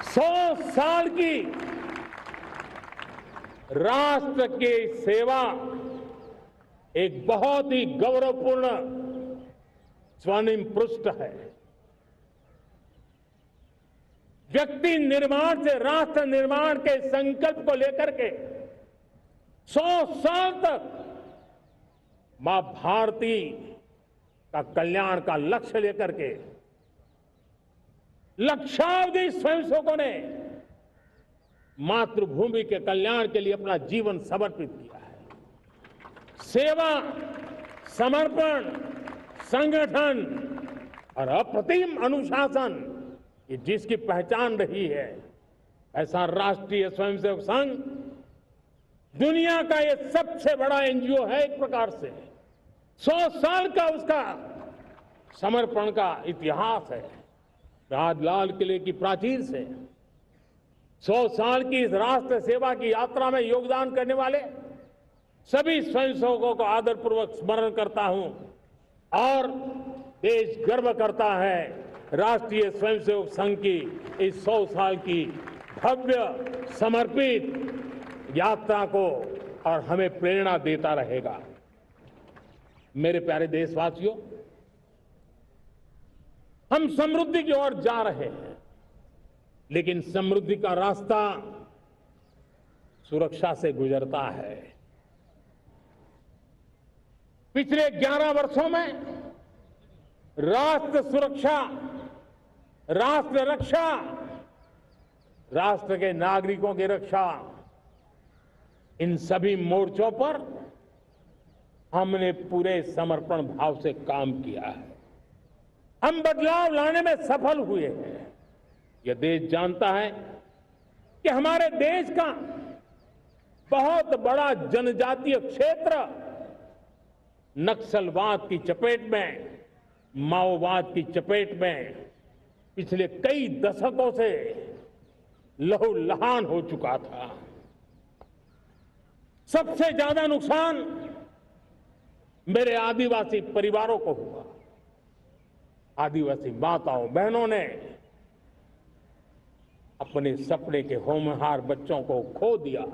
100 साल की राष्ट्र की सेवा एक बहुत ही गौरवपूर्ण स्वर्णिम पृष्ठ है। व्यक्ति निर्माण से राष्ट्र निर्माण के संकल्प को लेकर के 100 साल तक मां भारती का कल्याण का लक्ष्य लेकर के लक्षावधि स्वयंसेवकों ने मातृभूमि के कल्याण के लिए अपना जीवन समर्पित किया है। सेवा, समर्पण, संगठन और अप्रतिम अनुशासन, ये जिसकी पहचान रही है, ऐसा राष्ट्रीय स्वयंसेवक संघ दुनिया का ये सबसे बड़ा एनजीओ है। एक प्रकार से 100 साल का उसका समर्पण का इतिहास है। आज लाल किले की प्राचीर से 100 साल की इस राष्ट्र सेवा की यात्रा में योगदान करने वाले सभी स्वयंसेवकों को आदरपूर्वक स्मरण करता हूं और देश गर्व करता है राष्ट्रीय स्वयंसेवक संघ की इस 100 साल की भव्य समर्पित यात्रा को, और हमें प्रेरणा देता रहेगा। मेरे प्यारे देशवासियों, हम समृद्धि की ओर जा रहे हैं, लेकिन समृद्धि का रास्ता सुरक्षा से गुजरता है। पिछले 11 वर्षों में राष्ट्र सुरक्षा, राष्ट्र रक्षा, राष्ट्र के नागरिकों की रक्षा, इन सभी मोर्चों पर हमने पूरे समर्पण भाव से काम किया है। हम बदलाव लाने में सफल हुए हैं। यह देश जानता है कि हमारे देश का बहुत बड़ा जनजातीय क्षेत्र नक्सलवाद की चपेट में, माओवाद की चपेट में पिछले कई दशकों से लहूलुहान हो चुका था। सबसे ज्यादा नुकसान मेरे आदिवासी परिवारों को हुआ। आदिवासी माताओं बहनों ने अपने सपने के होनहार बच्चों को खो दिया।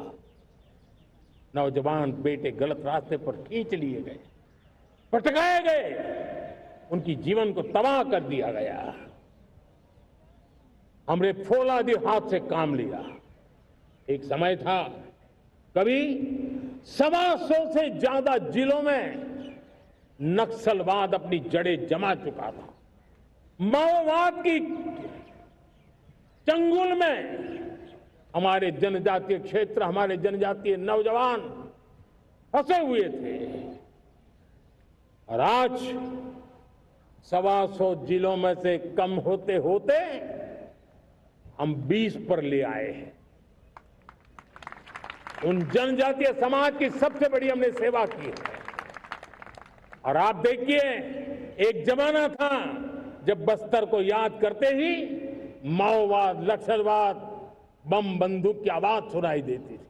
नौजवान बेटे गलत रास्ते पर खींच लिए गए, भटकाए गए, उनकी जीवन को तबाह कर दिया गया। हमने फौलादी हाथ से काम लिया। एक समय था कभी 125 से ज्यादा जिलों में नक्सलवाद अपनी जड़ें जमा चुका था। माओवाद की चंगुल में हमारे जनजातीय क्षेत्र, हमारे जनजातीय नौजवान फंसे हुए थे, और आज 125 जिलों में से कम होते होते हम 20 पर ले आए हैं। उन जनजातीय समाज की सबसे बड़ी हमने सेवा की है। और आप देखिए, एक जमाना था जब बस्तर को याद करते ही माओवाद, नक्सलवाद, बम बंदूक की आवाज सुनाई देती थी।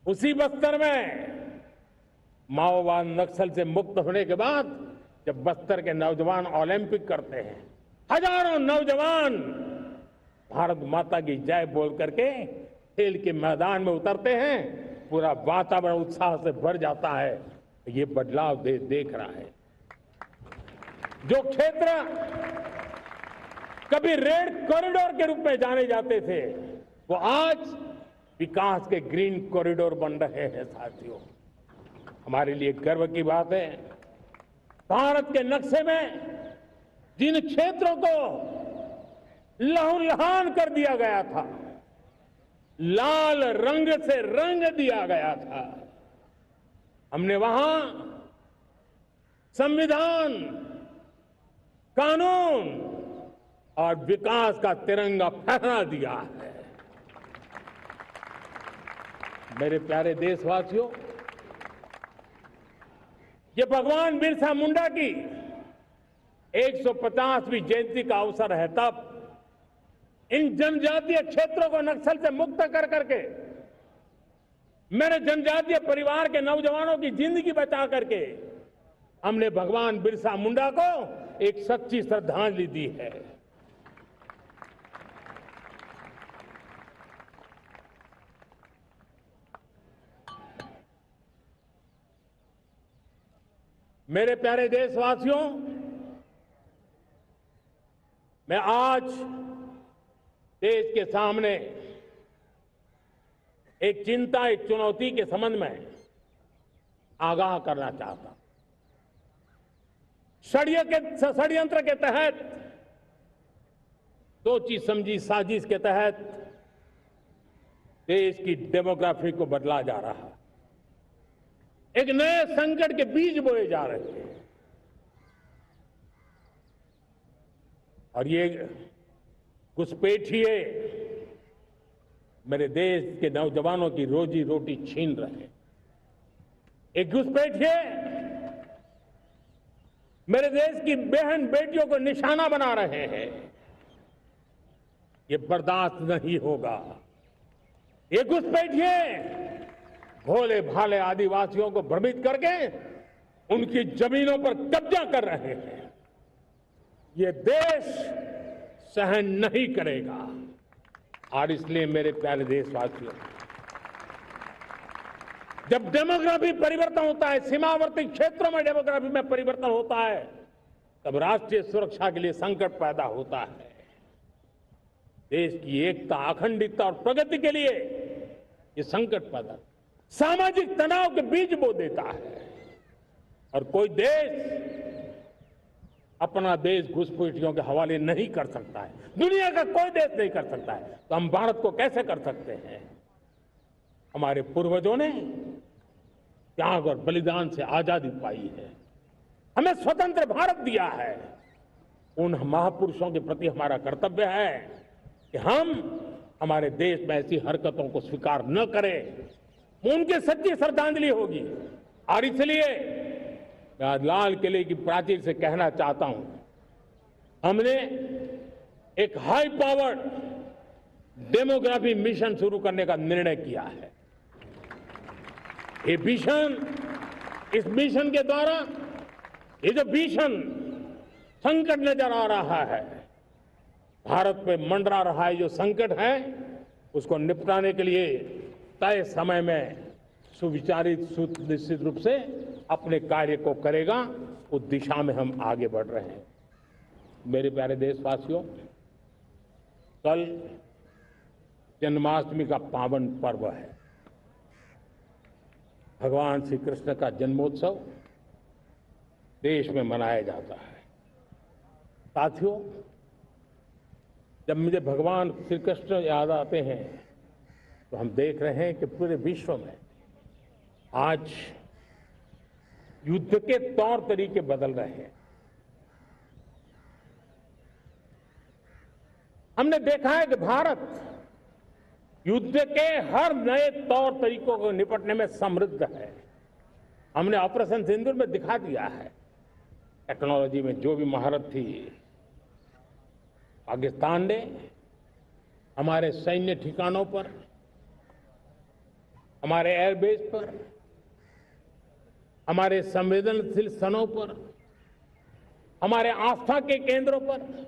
उसी बस्तर में माओवाद नक्सल से मुक्त होने के बाद जब बस्तर के नौजवान ओलंपिक करते हैं, हजारों नौजवान भारत माता की जय बोल करके खेल के मैदान में उतरते हैं, पूरा वातावरण उत्साह से भर जाता है। ये बदलाव देख रहा है। जो क्षेत्र कभी रेड कॉरिडोर के रूप में जाने जाते थे, वो आज विकास के ग्रीन कॉरिडोर बन रहे हैं। साथियों, हमारे लिए गर्व की बात है, भारत के नक्शे में जिन क्षेत्रों को लहूलुहान कर दिया गया था, लाल रंग से रंग दिया गया था। हमने वहां संविधान, कानून और विकास का तिरंगा फहरा दिया है। मेरे प्यारे देशवासियों, ये भगवान बिरसा मुंडा की 150वीं जयंती का अवसर है। तब इन जनजातीय क्षेत्रों को नक्सल से मुक्त कर करके, मेरे जनजातीय परिवार के नौजवानों की जिंदगी बचा करके हमने भगवान बिरसा मुंडा को एक सच्ची श्रद्धांजलि दी है। मेरे प्यारे देशवासियों, मैं आज देश के सामने एक चिंता, एक चुनौती के संबंध में आगाह करना चाहता हूं। षड्यंत्र के तहत, सोची समझी साजिश के तहत देश की डेमोग्राफी को बदला जा रहा है। एक नए संकट के बीज बोए जा रहे हैं और ये घुसपैठिए मेरे देश के नौजवानों की रोजी रोटी छीन रहे हैं। एक घुसपैठिए मेरे देश की बहन बेटियों को निशाना बना रहे हैं। ये बर्दाश्त नहीं होगा। ये घुसपैठिए भोले भाले आदिवासियों को भ्रमित करके उनकी जमीनों पर कब्जा कर रहे हैं। ये देश सहन नहीं करेगा। और इसलिए मेरे प्यारे देशवासियों, जब डेमोग्राफी परिवर्तन होता है, सीमावर्ती क्षेत्रों में डेमोग्राफी में परिवर्तन होता है, तब राष्ट्रीय सुरक्षा के लिए संकट पैदा होता है। देश की एकता, अखंडितता और प्रगति के लिए ये संकट पैदा, सामाजिक तनाव के बीज बो देता है। और कोई देश अपना देश घुसपैठियों के हवाले नहीं कर सकता है, दुनिया का कोई देश नहीं कर सकता है, तो हम भारत को कैसे कर सकते हैं? हमारे पूर्वजों ने त्याग और बलिदान से आजादी पाई है, हमें स्वतंत्र भारत दिया है। उन महापुरुषों के प्रति हमारा कर्तव्य है कि हम हमारे देश में ऐसी हरकतों को स्वीकार न करें। उनकी सच्ची श्रद्धांजलि होगी। और इसलिए मैं आज लाल किले की प्राचीर से कहना चाहता हूं, हमने एक हाई पावर्ड डेमोग्राफी मिशन शुरू करने का निर्णय किया है। ये मिशन, इस मिशन के द्वारा ये जो भीषण संकट नजर आ रहा है, भारत पे मंडरा रहा है जो संकट है, उसको निपटाने के लिए तय समय में सुविचारित, सुनिश्चित रूप से अपने कार्य को करेगा। उस दिशा में हम आगे बढ़ रहे हैं। मेरे प्यारे देशवासियों, कल जन्माष्टमी का पावन पर्व है। भगवान श्री कृष्ण का जन्मोत्सव देश में मनाया जाता है। साथियों, जब मुझे भगवान श्री कृष्ण याद आते हैं तो हम देख रहे हैं कि पूरे विश्व में आज युद्ध के तौर तरीके बदल रहे हैं। हमने देखा है कि भारत युद्ध के हर नए तौर तरीकों को निपटने में समृद्ध है। हमने ऑपरेशन सिंदूर में दिखा दिया है, टेक्नोलॉजी में जो भी महारत थी पाकिस्तान ने हमारे सैन्य ठिकानों पर, हमारे एयरबेस पर, हमारे संवेदनशील स्थलों पर, हमारे आस्था के केंद्रों पर,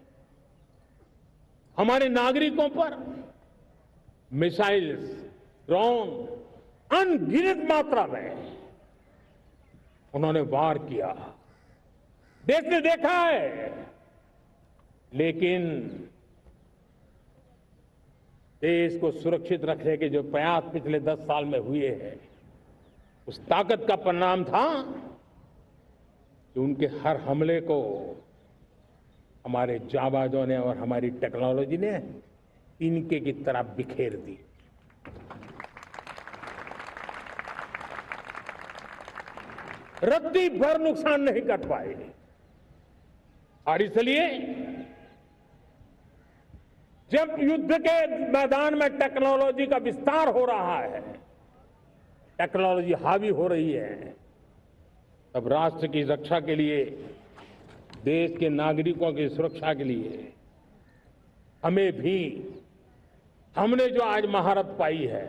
हमारे नागरिकों पर मिसाइल्स, ड्रोन अनगिनत मात्रा में उन्होंने वार किया। देश ने देखा है, लेकिन देश को सुरक्षित रखने के जो प्रयास पिछले 10 साल में हुए हैं, उस ताकत का परिणाम था कि उनके हर हमले को हमारे जाबाजों ने और हमारी टेक्नोलॉजी ने तिनके की तरह बिखेर दी। रत्ती भर नुकसान नहीं कर पाए और इसलिए जब युद्ध के मैदान में टेक्नोलॉजी का विस्तार हो रहा है, टेक्नोलॉजी हावी हो रही है, तब राष्ट्र की रक्षा के लिए, देश के नागरिकों की सुरक्षा के लिए हमें भी, हमने जो आज महारत पाई है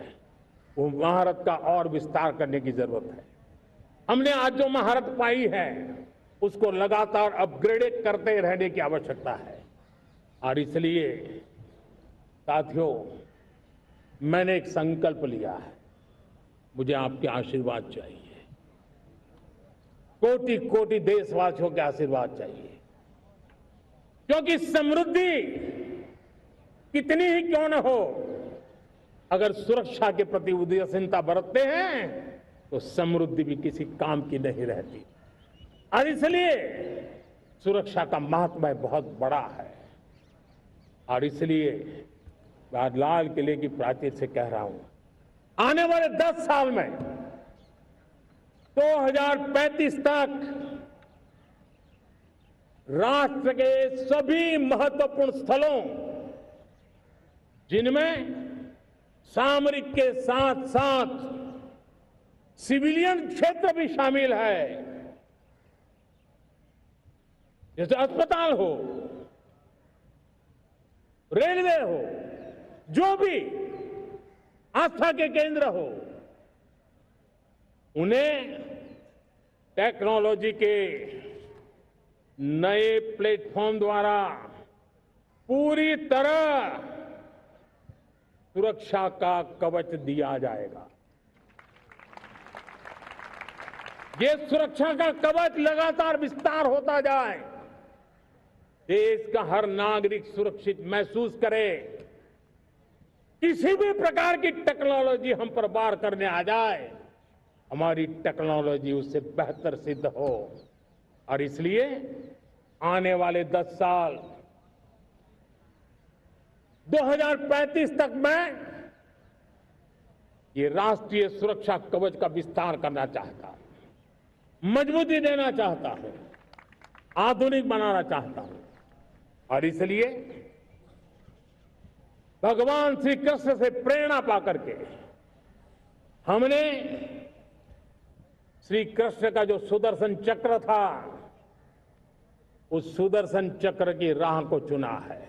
वो महारत का और विस्तार करने की जरूरत है। हमने आज जो महारत पाई है उसको लगातार अपग्रेडेड करते रहने की आवश्यकता है। और इसलिए साथियों, मैंने एक संकल्प लिया है, मुझे आपके आशीर्वाद चाहिए, कोटि कोटि देशवासियों के आशीर्वाद चाहिए, क्योंकि समृद्धि कितनी ही क्यों न हो, अगर सुरक्षा के प्रति उदासीनता बरतते हैं तो समृद्धि भी किसी काम की नहीं रहती। और इसलिए सुरक्षा का महत्व बहुत बड़ा है। और इसलिए मैं आज लाल किले की प्राचीर से कह रहा हूं, आने वाले 10 साल में 2035 तक राष्ट्र के सभी महत्वपूर्ण स्थलों, जिनमें सामरिक के साथ साथ सिविलियन क्षेत्र भी शामिल है, जैसे अस्पताल हो, रेलवे हो, जो भी आस्था के केंद्र हो, उन्हें टेक्नोलॉजी के नए प्लेटफॉर्म द्वारा पूरी तरह सुरक्षा का कवच दिया जाएगा। ये सुरक्षा का कवच लगातार विस्तार होता जाए, देश का हर नागरिक सुरक्षित महसूस करे, किसी भी प्रकार की टेक्नोलॉजी हम पर वार करने आ जाए, हमारी टेक्नोलॉजी उससे बेहतर सिद्ध हो। और इसलिए आने वाले 10 साल 2035 तक मैं ये राष्ट्रीय सुरक्षा कवच का विस्तार करना चाहता हूं, मजबूती देना चाहता हूं, आधुनिक बनाना चाहता हूं। और इसलिए भगवान श्री कृष्ण से प्रेरणा पाकर के हमने श्री कृष्ण का जो सुदर्शन चक्र था, उस सुदर्शन चक्र की राह को चुना है।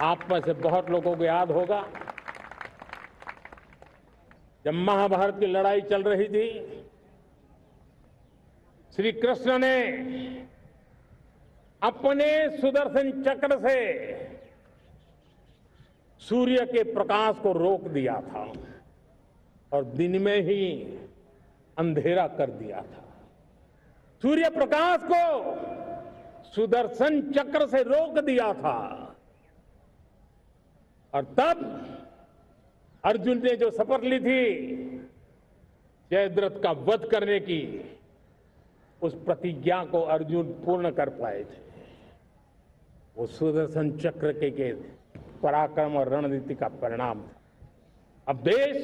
आप में से बहुत लोगों को याद होगा, जब महाभारत की लड़ाई चल रही थी, श्री कृष्ण ने अपने सुदर्शन चक्र से सूर्य के प्रकाश को रोक दिया था और दिन में ही अंधेरा कर दिया था। सूर्य प्रकाश को सुदर्शन चक्र से रोक दिया था। और तब अर्जुन ने जो शपथ ली थी जयद्रथ का वध करने की, उस प्रतिज्ञा को अर्जुन पूर्ण कर पाए थे। वो सुदर्शन चक्र के पराक्रम और रणनीति का परिणाम था। अब देश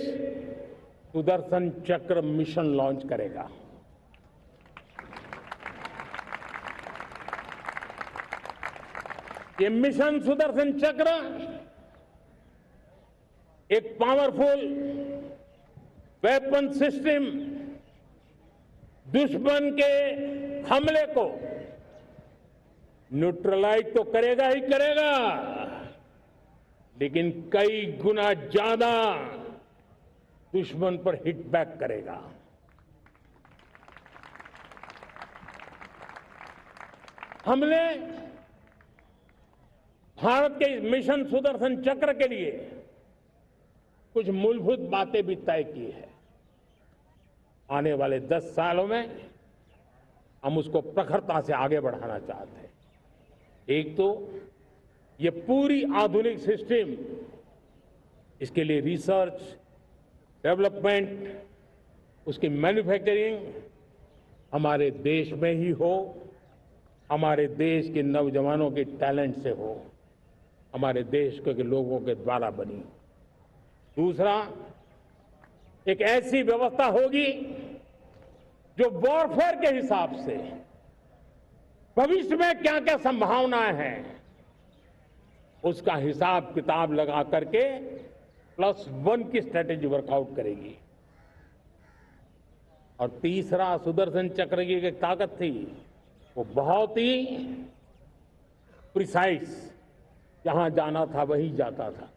सुदर्शन चक्र मिशन लॉन्च करेगा। ये मिशन सुदर्शन चक्र एक पावरफुल वेपन सिस्टम दुश्मन के हमले को न्यूट्रलाइज तो करेगा ही करेगा, लेकिन कई गुना ज्यादा दुश्मन पर हिट बैक करेगा। हमने भारत के इस मिशन सुदर्शन चक्र के लिए कुछ मूलभूत बातें भी तय की है। आने वाले 10 सालों में हम उसको प्रखरता से आगे बढ़ाना चाहते हैं। एक तो ये पूरी आधुनिक सिस्टम, इसके लिए रिसर्च, डेवलपमेंट, उसकी मैन्युफैक्चरिंग हमारे देश में ही हो हमारे देश के नौजवानों के टैलेंट से हो, हमारे देश के लोगों के द्वारा बनी। दूसरा, एक ऐसी व्यवस्था होगी जो वॉरफेयर के हिसाब से भविष्य में क्या क्या संभावनाएं हैं उसका हिसाब किताब लगा करके +1 की स्ट्रेटेजी वर्कआउट करेगी। और तीसरा, सुदर्शन चक्र की एक ताकत थी, वो बहुत ही प्रिसाइज, जहां जाना था वहीं जाता था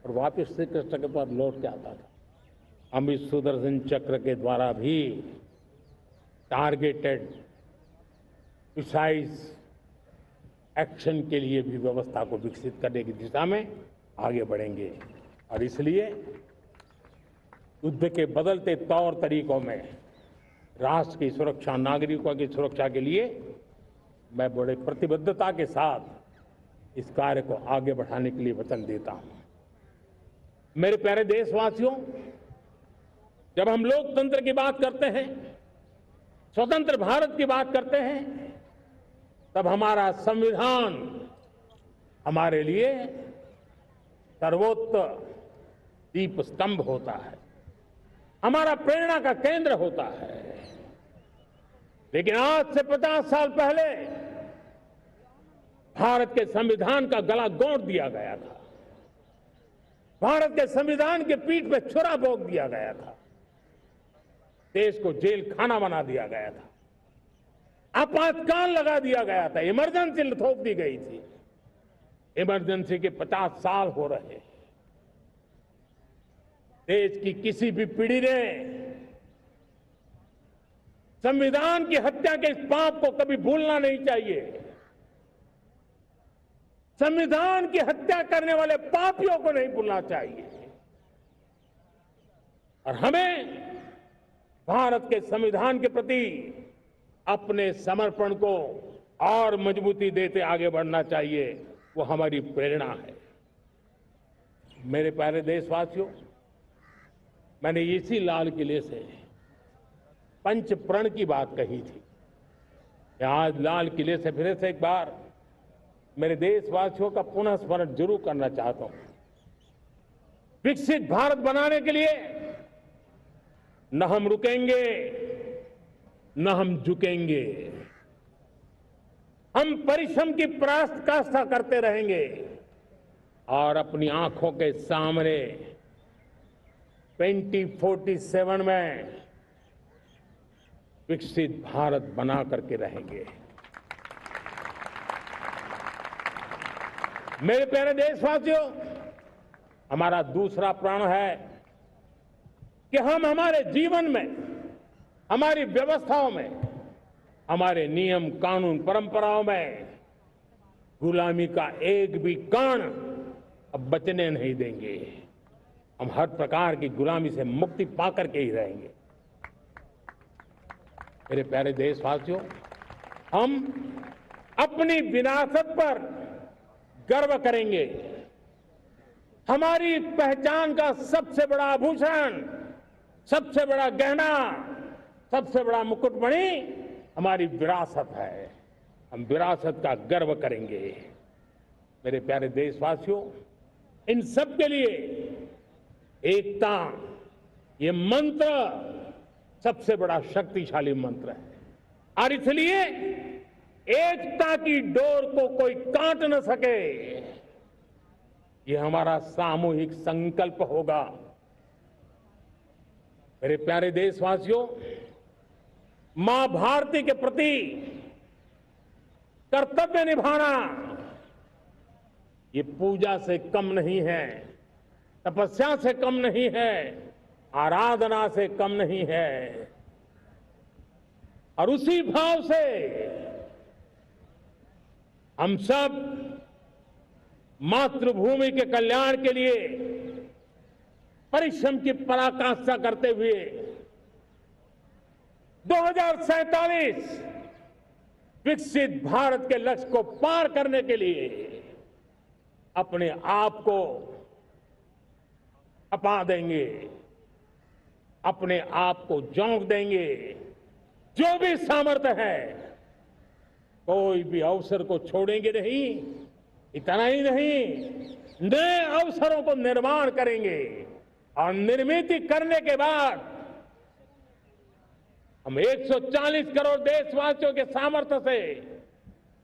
और वापस श्री कृष्ण के पास लौट के आता था। हम इस सुदर्शन चक्र के द्वारा भी टारगेटेड प्रिसाइज एक्शन के लिए भी व्यवस्था को विकसित करने की दिशा में आगे बढ़ेंगे। और इसलिए युद्ध के बदलते तौर तरीकों में राष्ट्र की सुरक्षा, नागरिकों की सुरक्षा के लिए मैं बड़े प्रतिबद्धता के साथ इस कार्य को आगे बढ़ाने के लिए वचन देता हूं। मेरे प्यारे देशवासियों, जब हम लोकतंत्र की बात करते हैं, स्वतंत्र भारत की बात करते हैं, तब हमारा संविधान हमारे लिए सर्वोच्च दीप स्तंभ होता है, हमारा प्रेरणा का केंद्र होता है। लेकिन आज से 50 साल पहले भारत के संविधान का गला घोंट दिया गया था, भारत के संविधान के पीठ पे छुरा भोंक दिया गया था, देश को जेल खाना बना दिया गया था, आपातकाल लगा दिया गया था, इमरजेंसी थोप दी गई थी। इमरजेंसी के 50 साल हो रहे हैं। देश की किसी भी पीढ़ी ने संविधान की हत्या के इस पाप को कभी भूलना नहीं चाहिए। संविधान की हत्या करने वाले पापियों को नहीं भूलना चाहिए। और हमें भारत के संविधान के प्रति अपने समर्पण को और मजबूती देते आगे बढ़ना चाहिए। वो हमारी प्रेरणा है। मेरे प्यारे देशवासियों, मैंने इसी लाल किले से पंच प्रण की बात कही थी। आज लाल किले से फिर से एक बार मेरे देशवासियों का पुनः स्मरण जरूर करना चाहता हूं। विकसित भारत बनाने के लिए न हम रुकेंगे, न हम झुकेंगे। हम परिश्रम की पराकाष्ठा करते रहेंगे और अपनी आंखों के सामने 2047 में विकसित भारत बना करके रहेंगे। मेरे प्यारे देशवासियों, हमारा दूसरा प्रण है कि हम हमारे जीवन में, हमारी व्यवस्थाओं में, हमारे नियम कानून परंपराओं में गुलामी का एक भी कण अब बचने नहीं देंगे। हम हर प्रकार की गुलामी से मुक्ति पाकर के ही रहेंगे। मेरे प्यारे देशवासियों, हम अपनी विरासत पर गर्व करेंगे। हमारी पहचान का सबसे बड़ा आभूषण, सबसे बड़ा गहना, सबसे बड़ा मुकुटमणि हमारी विरासत है। हम विरासत का गर्व करेंगे। मेरे प्यारे देशवासियों, इन सब के लिए एकता, ये मंत्र सबसे बड़ा शक्तिशाली मंत्र है। और इसलिए एकता की डोर को कोई काट न सके, ये हमारा सामूहिक संकल्प होगा। मेरे प्यारे देशवासियों, मां भारती के प्रति कर्तव्य निभाना ये पूजा से कम नहीं है, तपस्या से कम नहीं है, आराधना से कम नहीं है। और उसी भाव से हम सब मातृभूमि के कल्याण के लिए परिश्रम की पराकाष्ठा करते हुए 2047 विकसित भारत के लक्ष्य को पार करने के लिए अपने आप को अपा देंगे, अपने आप को झोंक देंगे। जो भी सामर्थ्य है कोई भी अवसर को छोड़ेंगे नहीं। इतना ही नहीं, नए अवसरों को निर्माण करेंगे और निर्मित करने के बाद हम 140 करोड़ देशवासियों के सामर्थ्य से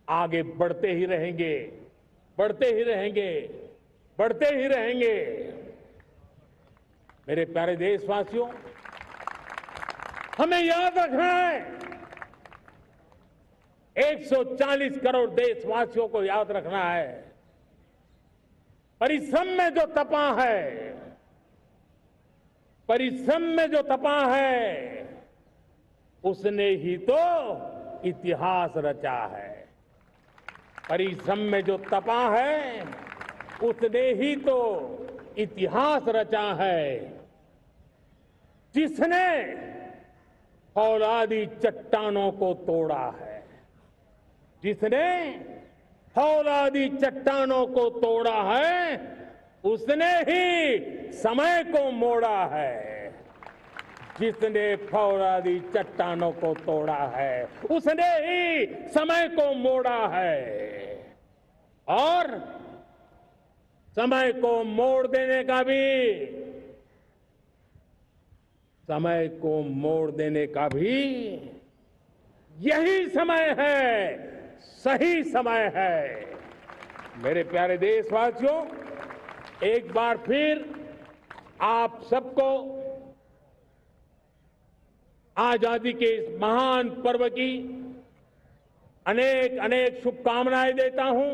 आगे बढ़ते ही रहेंगे, बढ़ते ही रहेंगे, बढ़ते ही रहेंगे। मेरे प्यारे देशवासियों, हमें याद रखना है, 140 करोड़ देशवासियों को याद रखना है, परिश्रम में जो तपा है, परिश्रम में जो तपा है, उसने ही तो इतिहास रचा है। परिश्रम में जो तपा है, उसने ही तो इतिहास रचा है। जिसने फौलादी चट्टानों को तोड़ा है, जिसने फौलादी चट्टानों को तोड़ा है, उसने ही समय को मोड़ा है। जिसने फौलादी चट्टानों को तोड़ा है, उसने ही समय को मोड़ा है। और समय को मोड़ देने का भी, समय को मोड़ देने का भी यही समय है, सही समय है। मेरे प्यारे देशवासियों, एक बार फिर आप सबको आजादी के इस महान पर्व की अनेक अनेक शुभकामनाएं देता हूं,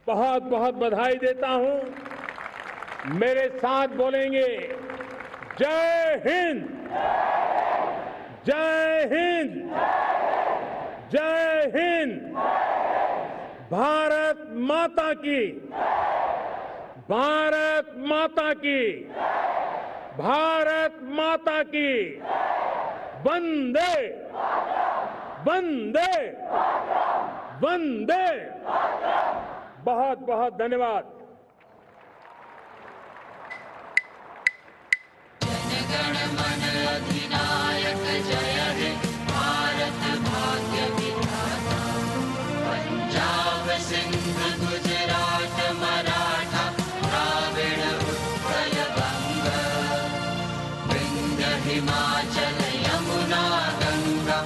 बहुत बहुत बधाई देता हूं। मेरे साथ बोलेंगे, जय हिंद, जय हिंद, जय हिंद। भारत माता की, भारत माता की, भारत माता की। वंदे, वंदे, वंदे। बहुत बहुत धन्यवाद। जनगण मन अधिनायक जय हे भारत भाग्य विधाता। पंजाब सिंध गुजरात मराठा द्राविड़ उत्कल बंग। विंध्य हिमाचल यमुना गंगा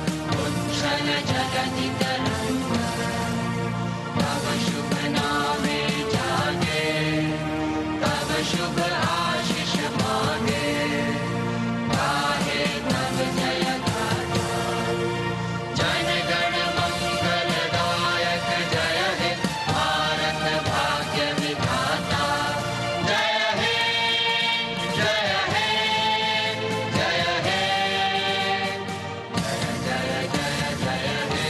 उच्छल जगति तरंग। तव शुभ नामे जागे, तव शुभ आशीष मांगे। गाहे तव जय गाथा। जनगण मंगलदायक जय हे भारत भाग्य विधाता। जय हे, जय हे, जय हे, जय जय जय जय हे।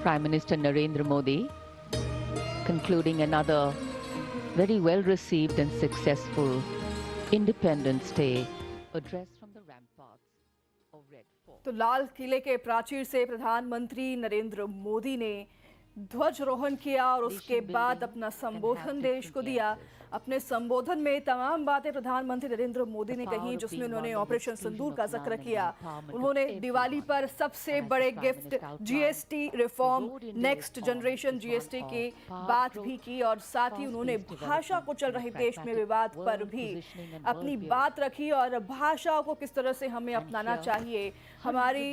Prime Minister Narendra Modi concluding another very well received and successful Independence Day address from the ramparts of Red Fort. तो लाल किले के प्राचीर से प्रधानमंत्री नरेंद्र मोदी ने ध्वजारोहण किया और उसके बाद अपना संबोधन देश को दिया। अपने संबोधन में तमाम बातें प्रधानमंत्री नरेंद्र मोदी ने कही, जिसमें उन्होंने ऑपरेशन सिंदूर का जिक्र किया। उन्होंने दिवाली पर सबसे बड़े gift GST reform, next generation GST की बात भी की और साथ ही उन्होंने भाषा को चल रहे देश में विवाद पर भी अपनी बात रखी और भाषा को किस तरह से हमें अपनाना चाहिए, हमारी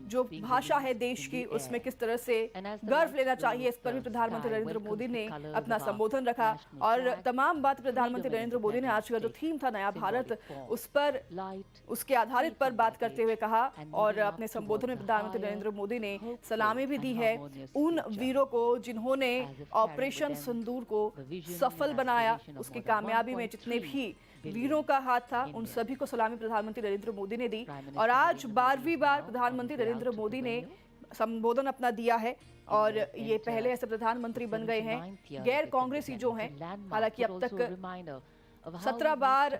जो भाषा है देश की उसमें किस तरह से गर्व लेना चाहिए, इस पर भी प्रधानमंत्री नरेंद्र मोदी ने अपना संबोधन रखा। और तमाम बात प्रधानमंत्री नरेंद्र मोदी ने आज का जो थीम था नया भारत, उस पर उसके आधारित पर बात करते हुए कहा। और अपने संबोधन में प्रधानमंत्री नरेंद्र मोदी ने सलामी भी दी है उन वीरों को जिन्होंने ऑपरेशन सिंदूर को सफल बनाया। उसकी कामयाबी में जितने भी वीरों का हाथ था, उन सभी को सलामी प्रधानमंत्री नरेंद्र मोदी ने दी। और आज 12वीं बार प्रधानमंत्री नरेंद्र मोदी ने संबोधन अपना दिया है और ये पहले ऐसे प्रधानमंत्री बन गए हैं गैर कांग्रेसी जो हैं। हालांकि अब तक 17 बार